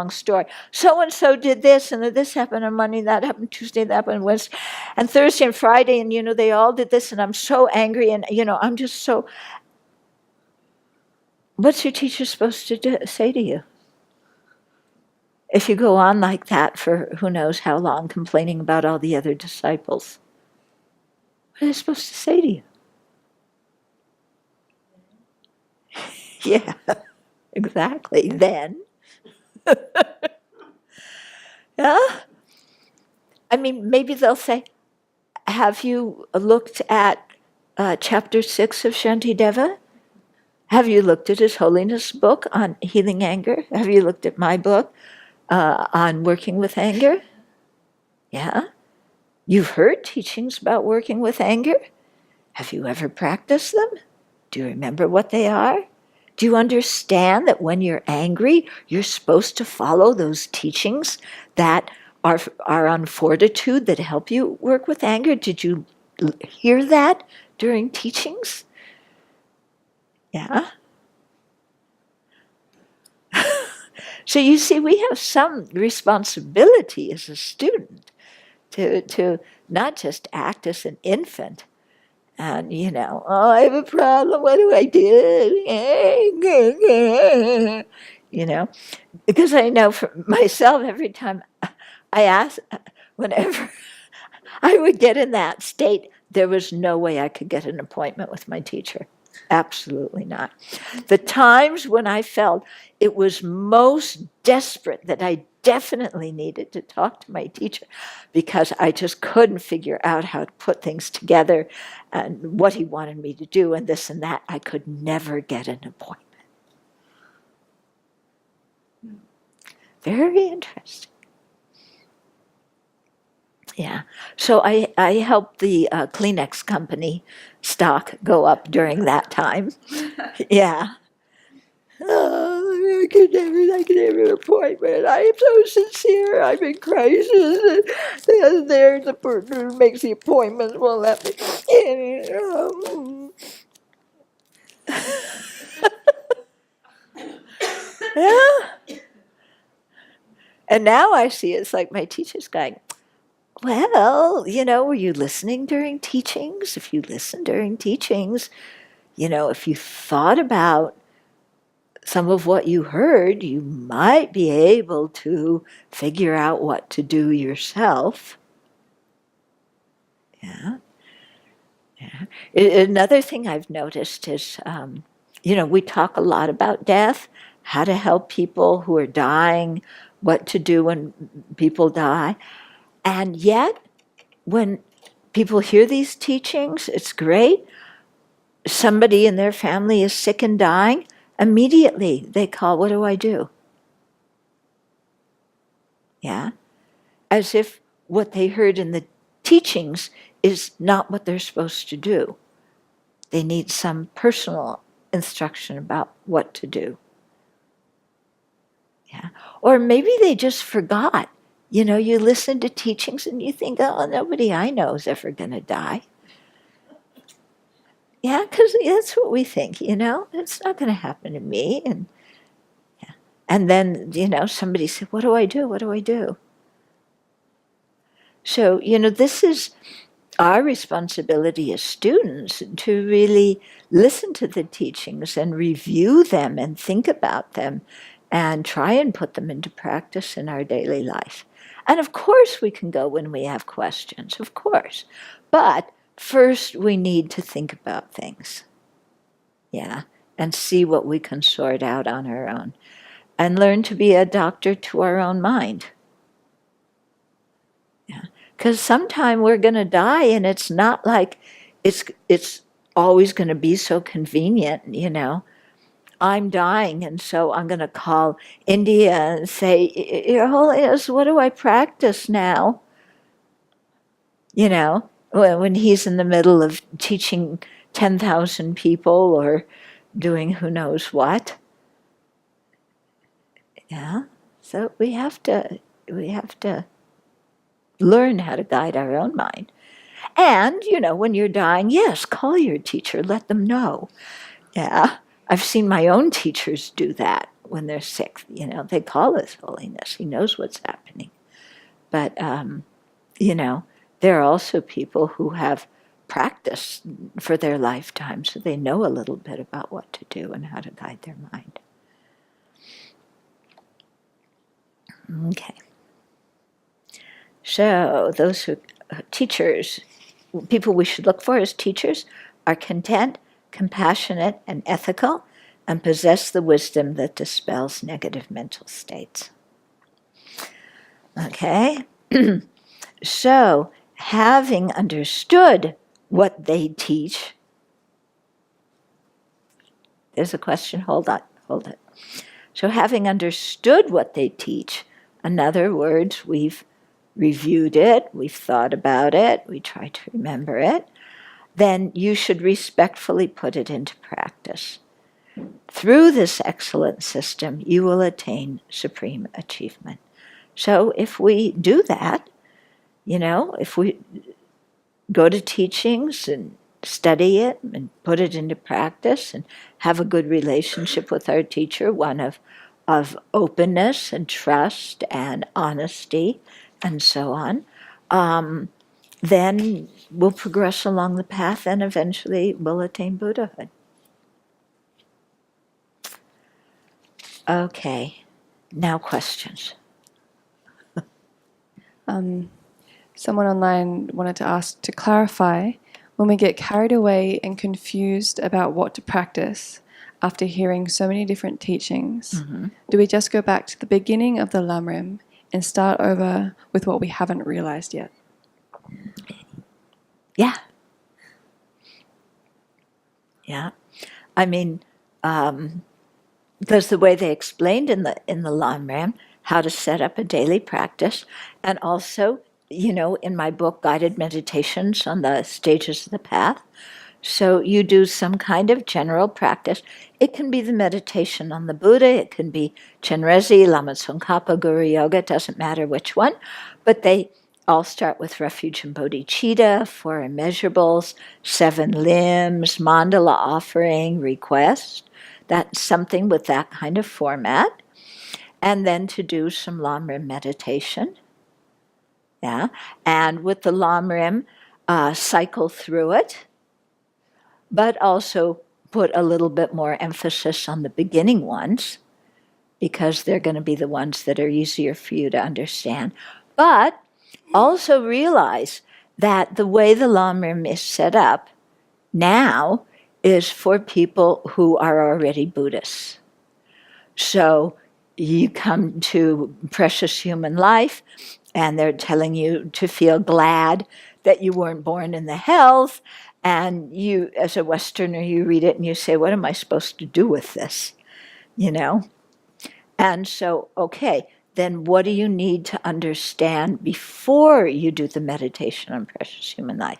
story. So-and-so did this, and this happened on Monday, that happened Tuesday, that happened Wednesday, and Thursday and Friday, and, they all did this, and I'm so angry, and, I'm just so... What's your teacher supposed to say to you? If you go on like that for who knows how long, complaining about all the other disciples, what are they supposed to say to you? Yeah, exactly. Then. Yeah? I mean, maybe they'll say, have you looked at chapter 6 of Shantideva? Have you looked at His Holiness' book on healing anger? Have you looked at my book on working with anger? Yeah? You've heard teachings about working with anger? Have you ever practiced them? Do you remember what they are? Do you understand that when you're angry, you're supposed to follow those teachings that are on fortitude that help you work with anger? Did you hear that during teachings? Yeah? So you see, we have some responsibility as a student to not just act as an infant and, oh, I have a problem, what do I do? Because I know for myself, every time I ask, whenever I would get in that state, there was no way I could get an appointment with my teacher. Absolutely not. The times when I felt it was most desperate that I definitely needed to talk to my teacher because I just couldn't figure out how to put things together and what he wanted me to do and this and that, I could never get an appointment. Very interesting. Yeah. So I helped the Kleenex company stock go up during that time. Yeah. Oh, I can never appointment. I am so sincere. I'm in crisis. There, the person who makes the appointments won't let me. Yeah. And now I see it's like my teacher's going, well, were you listening during teachings? If you listen during teachings, if you thought about some of what you heard, you might be able to figure out what to do yourself. Yeah. Yeah. Another thing I've noticed is, we talk a lot about death, how to help people who are dying, what to do when people die. And yet, when people hear these teachings, it's great. Somebody in their family is sick and dying, immediately they call, what do I do? Yeah? As if what they heard in the teachings is not what they're supposed to do. They need some personal instruction about what to do. Yeah. Or maybe they just forgot. You listen to teachings and you think, oh, nobody I know is ever going to die. Yeah, because that's what we think, it's not going to happen to me. And then, somebody said, what do I do? What do I do? So, this is our responsibility as students to really listen to the teachings and review them and think about them and try and put them into practice in our daily life. And of course we can go when we have questions, of course. But first we need to think about things. Yeah, and see what we can sort out on our own. And learn to be a doctor to our own mind. Yeah. Because sometime we're going to die, and it's not like it's always going to be so convenient, I'm dying, and so I'm going to call India and say, Your Holiness, what do I practice now? When he's in the middle of teaching 10,000 people or doing who knows what. Yeah. So we have to learn how to guide our own mind. And, when you're dying, yes, call your teacher, let them know. Yeah, I've seen my own teachers do that when they're sick. They call His Holiness. He knows what's happening. But, there are also people who have practiced for their lifetime, so they know a little bit about what to do and how to guide their mind. Okay. So those who teachers, people we should look for as teachers, are content, compassionate, and ethical, and possess the wisdom that dispels negative mental states. Okay? So, having understood what they teach, there's a question, hold it. So having understood what they teach, in other words, we've reviewed it, we've thought about it, we try to remember it, then you should respectfully put it into practice. Through this excellent system, you will attain supreme achievement. So if we do that, if we go to teachings and study it and put it into practice and have a good relationship with our teacher, one of openness and trust and honesty and so on, then we'll progress along the path and eventually we'll attain Buddhahood. Okay, now questions. Someone online wanted to ask to clarify, when we get carried away and confused about what to practice after hearing so many different teachings, do we just go back to the beginning of the Lamrim and start over with what we haven't realized yet? Yeah. Yeah. I mean, because the way they explained in the Lamrim, how to set up a daily practice. And also, in my book, Guided Meditations on the Stages of the Path. So you do some kind of general practice. It can be the meditation on the Buddha, it can be Chenrezig, Lama Tsongkhapa, Guru Yoga, it doesn't matter which one, but they all start with refuge and bodhicitta, 4 immeasurables, 7 limbs, mandala offering, request. That's something with that kind of format. And then to do some Lamrim meditation. Yeah. And with the Lamrim, cycle through it, but also put a little bit more emphasis on the beginning ones, because they're going to be the ones that are easier for you to understand. But also realize that the way the Lamrim is set up now is for people who are already Buddhists. So you come to Precious Human Life, and they're telling you to feel glad that you weren't born in the health, and you, as a Westerner, you read it and you say, what am I supposed to do with this? And so, okay, then what do you need to understand before you do the meditation on Precious Human Life?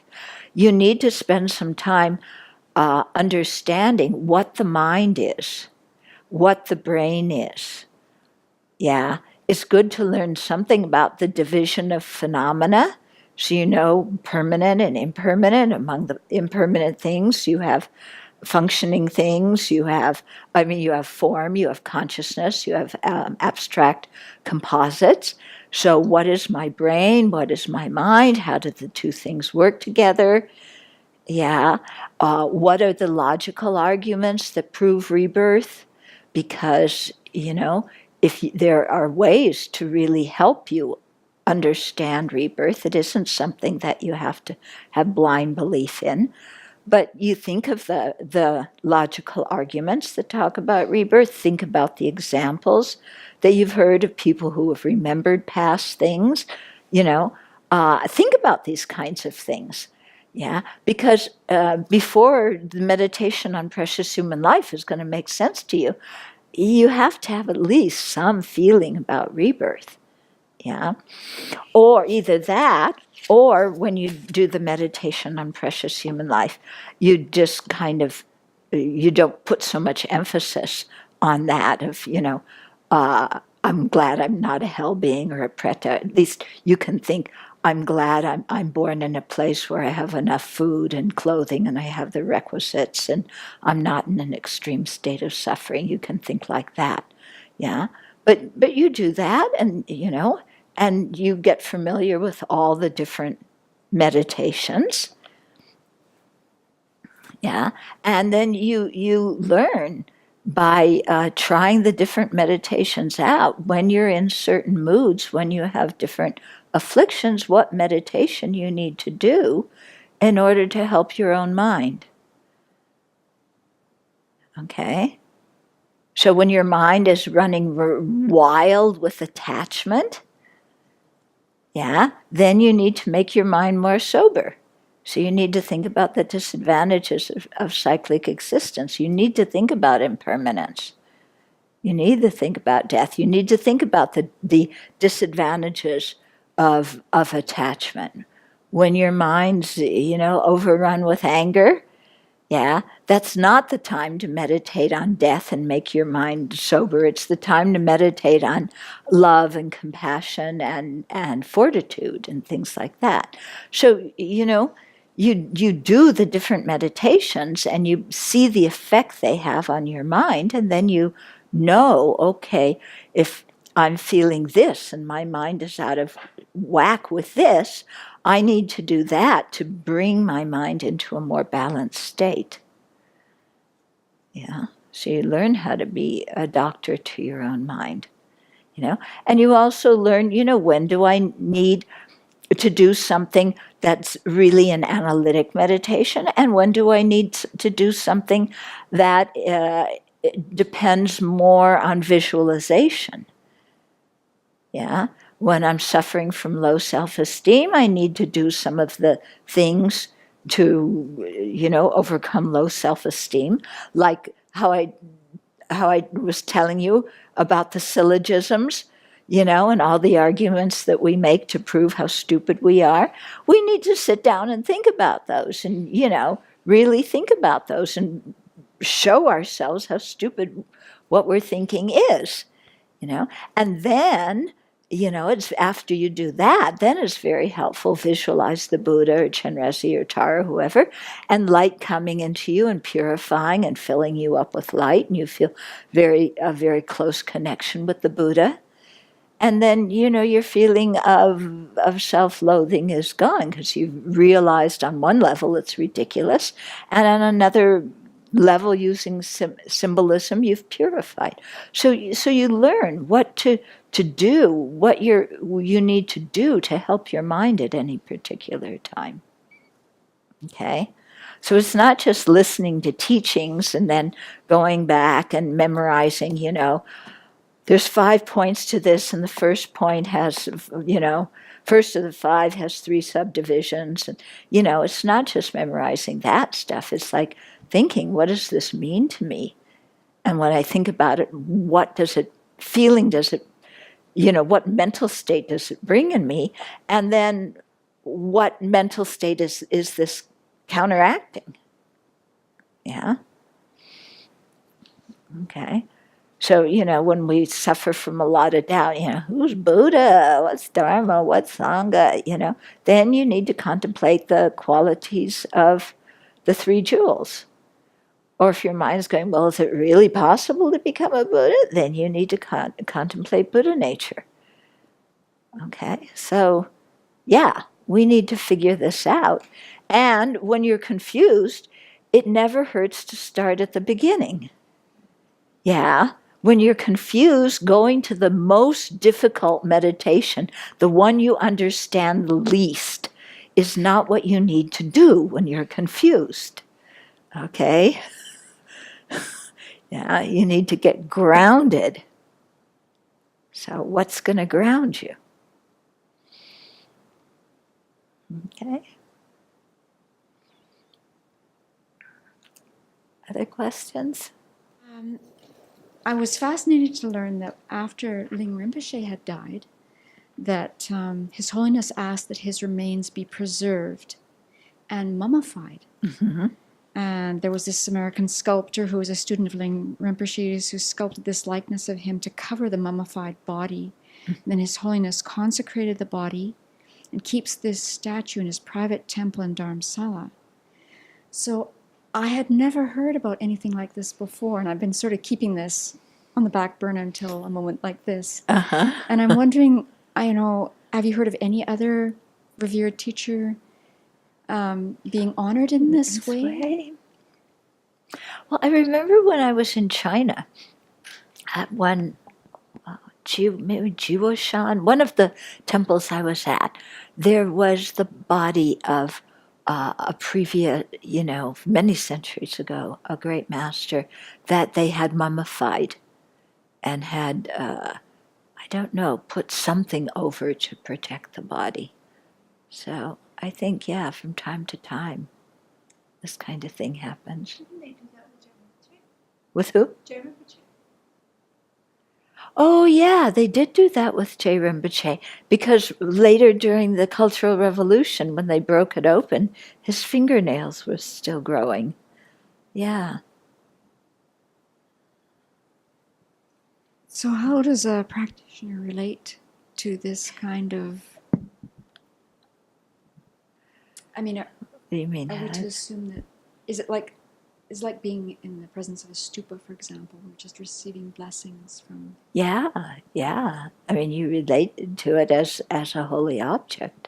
You need to spend some time understanding what the mind is, what the brain is. Yeah, it's good to learn something about the division of phenomena. So you know permanent and impermanent. Among the impermanent things, you have functioning things, you have form, you have consciousness, you have abstract composites. So what is my brain? What is my mind? How do the two things work together? Yeah. What are the logical arguments that prove rebirth? Because, if there are ways to really help you understand rebirth, it isn't something that you have to have blind belief in. But you think of the logical arguments that talk about rebirth. Think about the examples that you've heard of people who have remembered past things. Think about these kinds of things. Yeah, because before the meditation on Precious Human Life is going to make sense to you, you have to have at least some feeling about rebirth. Yeah, or either that, or when you do the meditation on Precious Human Life, you just you don't put so much emphasis on that of, I'm glad I'm not a hell being or a preta. At least you can think, I'm glad I'm born in a place where I have enough food and clothing and I have the requisites and I'm not in an extreme state of suffering. You can think like that, yeah. But you do that, and and you get familiar with all the different meditations, yeah. And then you learn by trying the different meditations out. When you're in certain moods, when you have different afflictions, what meditation you need to do in order to help your own mind. Okay? So when your mind is running wild with attachment, yeah, then you need to make your mind more sober. So you need to think about the disadvantages of cyclic existence. You need to think about impermanence. You need to think about death. You need to think about the disadvantages of attachment. When your mind's, overrun with anger, yeah, that's not the time to meditate on death and make your mind sober. It's the time to meditate on love and compassion and fortitude and things like that. So, you do the different meditations and you see the effect they have on your mind, and then you know, okay, if I'm feeling this and my mind is out of whack with this, I need to do that to bring my mind into a more balanced state. Yeah. So you learn how to be a doctor to your own mind, And you also learn, when do I need to do something that's really an analytic meditation, and when do I need to do something that depends more on visualization. Yeah. When I'm suffering from low self-esteem, I need to do some of the things to, overcome low self-esteem, like how I was telling you about the syllogisms. and all the arguments that we make to prove how stupid we are, we need to sit down and think about those and, really think about those and show ourselves how stupid what we're thinking is, And then, it's after you do that, then it's very helpful. Visualize the Buddha or Chenrezig or Tara, whoever, and light coming into you and purifying and filling you up with light, and you feel a very close connection with the Buddha. And then, your feeling of self-loathing is gone because you've realized on one level it's ridiculous, and on another level, using symbolism, you've purified. So you learn what to do, what you need to do to help your mind at any particular time. Okay? So it's not just listening to teachings and then going back and memorizing, there's 5 points to this, and the first point has, first of the 5 has 3 subdivisions. And, it's not just memorizing that stuff. It's like thinking, what does this mean to me? And when I think about it, what feeling does it, what mental state does it bring in me? And then what mental state is this counteracting? Yeah? Okay. So, when we suffer from a lot of doubt, who's Buddha? What's Dharma? What's Sangha? Then you need to contemplate the qualities of the 3 jewels. Or if your mind's going, well, is it really possible to become a Buddha? Then you need to contemplate Buddha nature. Okay? So, yeah, we need to figure this out. And when you're confused, it never hurts to start at the beginning. Yeah? When you're confused, going to the most difficult meditation, the one you understand the least, is not what you need to do when you're confused. Okay? Yeah, you need to get grounded. So what's going to ground you? Okay? Other questions? I was fascinated to learn that after Ling Rinpoche had died, that His Holiness asked that his remains be preserved and mummified. Mm-hmm. And there was this American sculptor who was a student of Ling Rinpoche's who sculpted this likeness of him to cover the mummified body. And then His Holiness consecrated the body and keeps this statue in his private temple in Dharamsala. So I had never heard about anything like this before, and I've been sort of keeping this on the back burner until a moment like this. Uh-huh. And I'm wondering, have you heard of any other revered teacher being honored in this way? Well, I remember when I was in China at one, maybe Jiwoshan, one of the temples I was at, there was the body of a previous, many centuries ago, a great master that they had mummified and had, put something over to protect the body. So I think, from time to time, this kind of thing happens. Didn't they do that with Rinpoche? With who? Rinpoche. Oh, yeah, they did do that with Jay Rinpoche, because later during the Cultural Revolution, when they broke it open, his fingernails were still growing. Yeah. So how does a practitioner relate to this kind of... I mean, What do you mean? are we to assume that... Is it like being in the presence of a stupa, for example, or just receiving blessings from... Yeah. I mean, you relate to it as a holy object.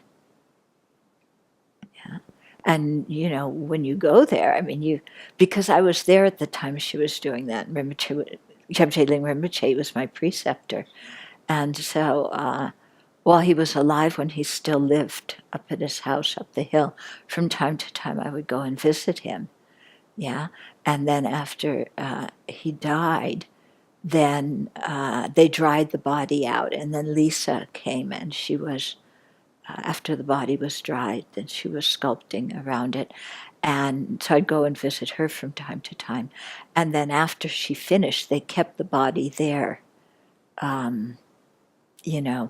Yeah. And, when you go there, I mean, because I was there at the time she was doing that, Jebje Ling Rinpoche was my preceptor. And so while he was alive, when he still lived up at his house up the hill, from time to time I would go and visit him. Yeah, and then after he died, then they dried the body out, and then Lisa came, and she was, after the body was dried, then she was sculpting around it, and so I'd go and visit her from time to time, and then after she finished, they kept the body there you know,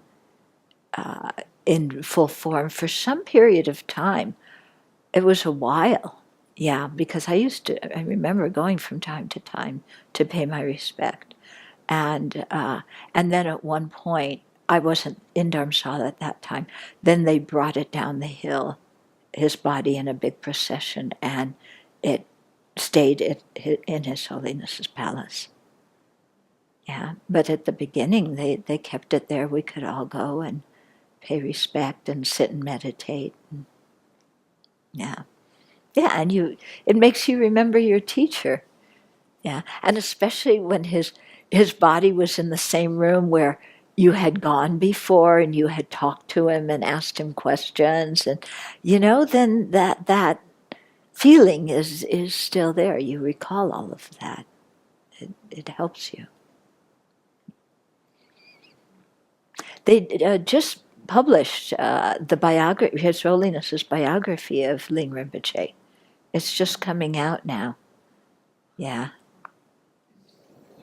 in full form for some period of time. It was a while, yeah, because I remember going from time to time to pay my respect. And then at one point, I wasn't in Dharamsala at that time. Then they brought it down the hill, his body in a big procession, and it stayed in His Holiness's palace. Yeah, but at the beginning, they kept it there. We could all go and pay respect and sit and meditate. Yeah. Yeah, and it makes you remember your teacher. Yeah, and especially when his body was in the same room where you had gone before and you had talked to him and asked him questions, and then that feeling is still there. You recall all of that. It helps you. They just published the biography, His Holiness's biography of Ling Rinpoche. It's just coming out now. Yeah.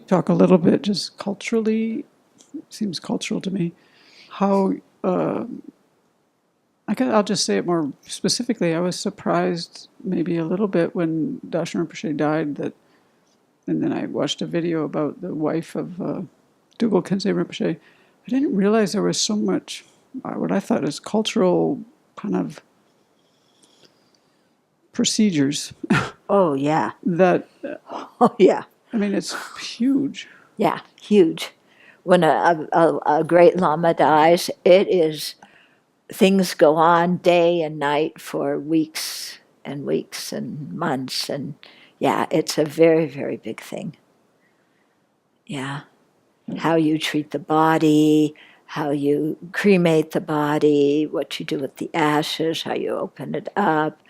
Talk a little bit, just culturally, seems cultural to me, how, I'll just say it more specifically. I was surprised maybe a little bit when Darshan Rinpoche died, and then I watched a video about the wife of Dugal Khyentse Rinpoche. I didn't realize there was so much, what I thought is cultural kind of procedures. Oh, yeah. That, Oh, yeah. I mean, it's huge. Yeah, huge. When a great Lama dies, things go on day and night for weeks and weeks and months. And yeah, it's a very, very big thing. Yeah. How you treat the body, how you cremate the body, what you do with the ashes, how you open it up.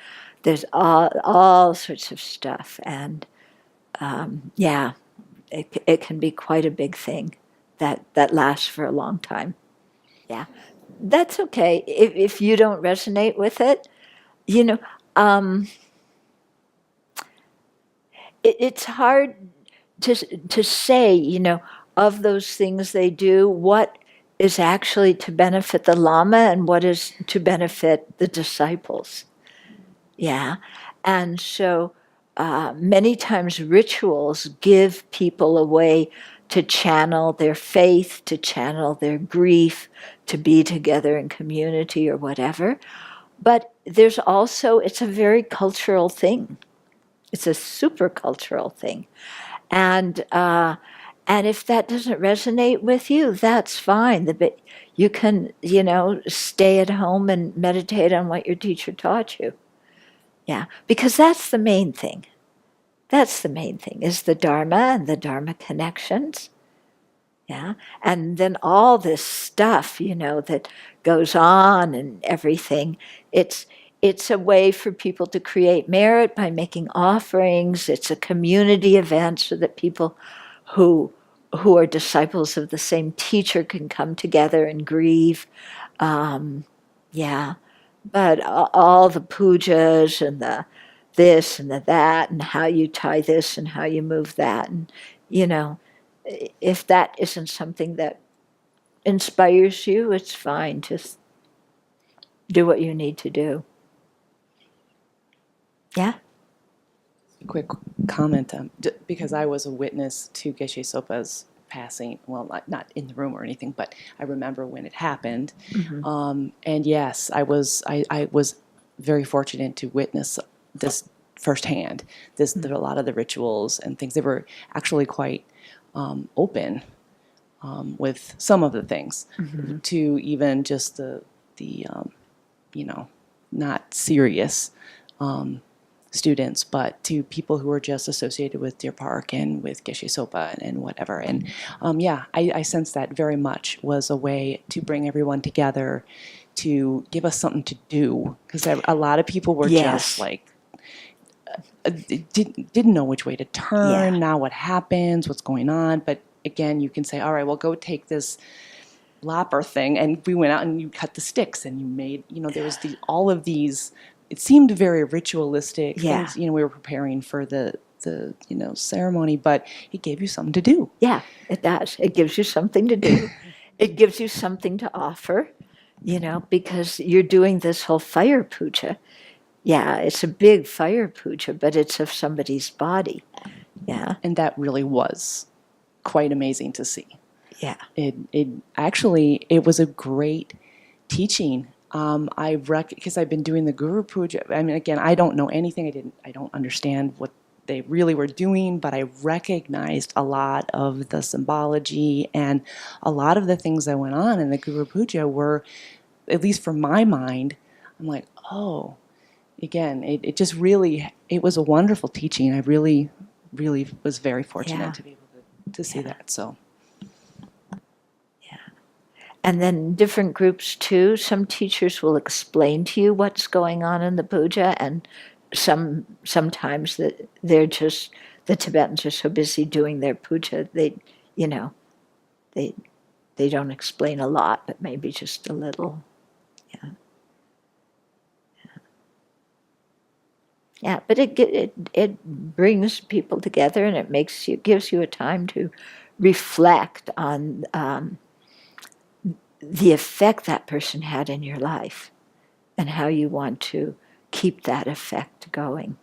There's all sorts of stuff. And yeah, it can be quite a big thing that lasts for a long time. Yeah, that's okay if you don't resonate with it. It's hard to say. Of those things they do, what is actually to benefit the Lama and what is to benefit the disciples. Yeah, and so many times rituals give people a way to channel their faith, to channel their grief, to be together in community or whatever. But it's a very cultural thing. It's a super cultural thing. And if that doesn't resonate with you, that's fine. You can, stay at home and meditate on what your teacher taught you. Yeah, because that's the main thing. That's the main thing, is the Dharma and the Dharma connections. Yeah, and then all this stuff, that goes on and everything. It's a way for people to create merit by making offerings. It's a community event so that people who are disciples of the same teacher can come together and grieve. Yeah. But all the pujas and the this and the that and how you tie this and how you move that, and if that isn't something that inspires you, it's fine. Just do what you need to do. Yeah. Quick comment, because I was a witness to Geshe Sopa's passing. Well, not in the room or anything, but I remember when it happened. Mm-hmm. And yes, I was very fortunate to witness this firsthand. A lot of the rituals and things, they were actually quite open with some of the things, mm-hmm. to even just the not serious students, but to people who were just associated with Deer Park and with Geshe Sopa and whatever. And I sense that very much was a way to bring everyone together, to give us something to do, because a lot of people were just like didn't know which way to turn. Now what happens, what's going on. But again, you can say, all right, well, go take this lopper thing, and we went out and you cut the sticks and you made, there was all of these. It seemed very ritualistic. Yeah. Things, we were preparing for the ceremony, but it gave you something to do. Yeah, it does. It gives you something to do. it gives you something to offer, because you're doing this whole fire puja. Yeah, it's a big fire puja, but it's of somebody's body. Yeah, And that really was quite amazing to see. yeah. It actually, it was a great teaching. Because I've been doing the Guru Puja. I mean, again, I don't know anything. I don't understand what they really were doing, but I recognized a lot of the symbology, and a lot of the things that went on in the Guru Puja were, at least for my mind, I'm like, oh, again, it just really, it was a wonderful teaching. I really, really was very fortunate Yeah. to be able to see that. So. And then different groups too. Some teachers will explain to you what's going on in the puja, and sometimes that the Tibetans are so busy doing their puja, they don't explain a lot, but maybe just a little. Yeah. Yeah, but it brings people together, and it gives you a time to reflect on the effect that person had in your life and how you want to keep that effect going.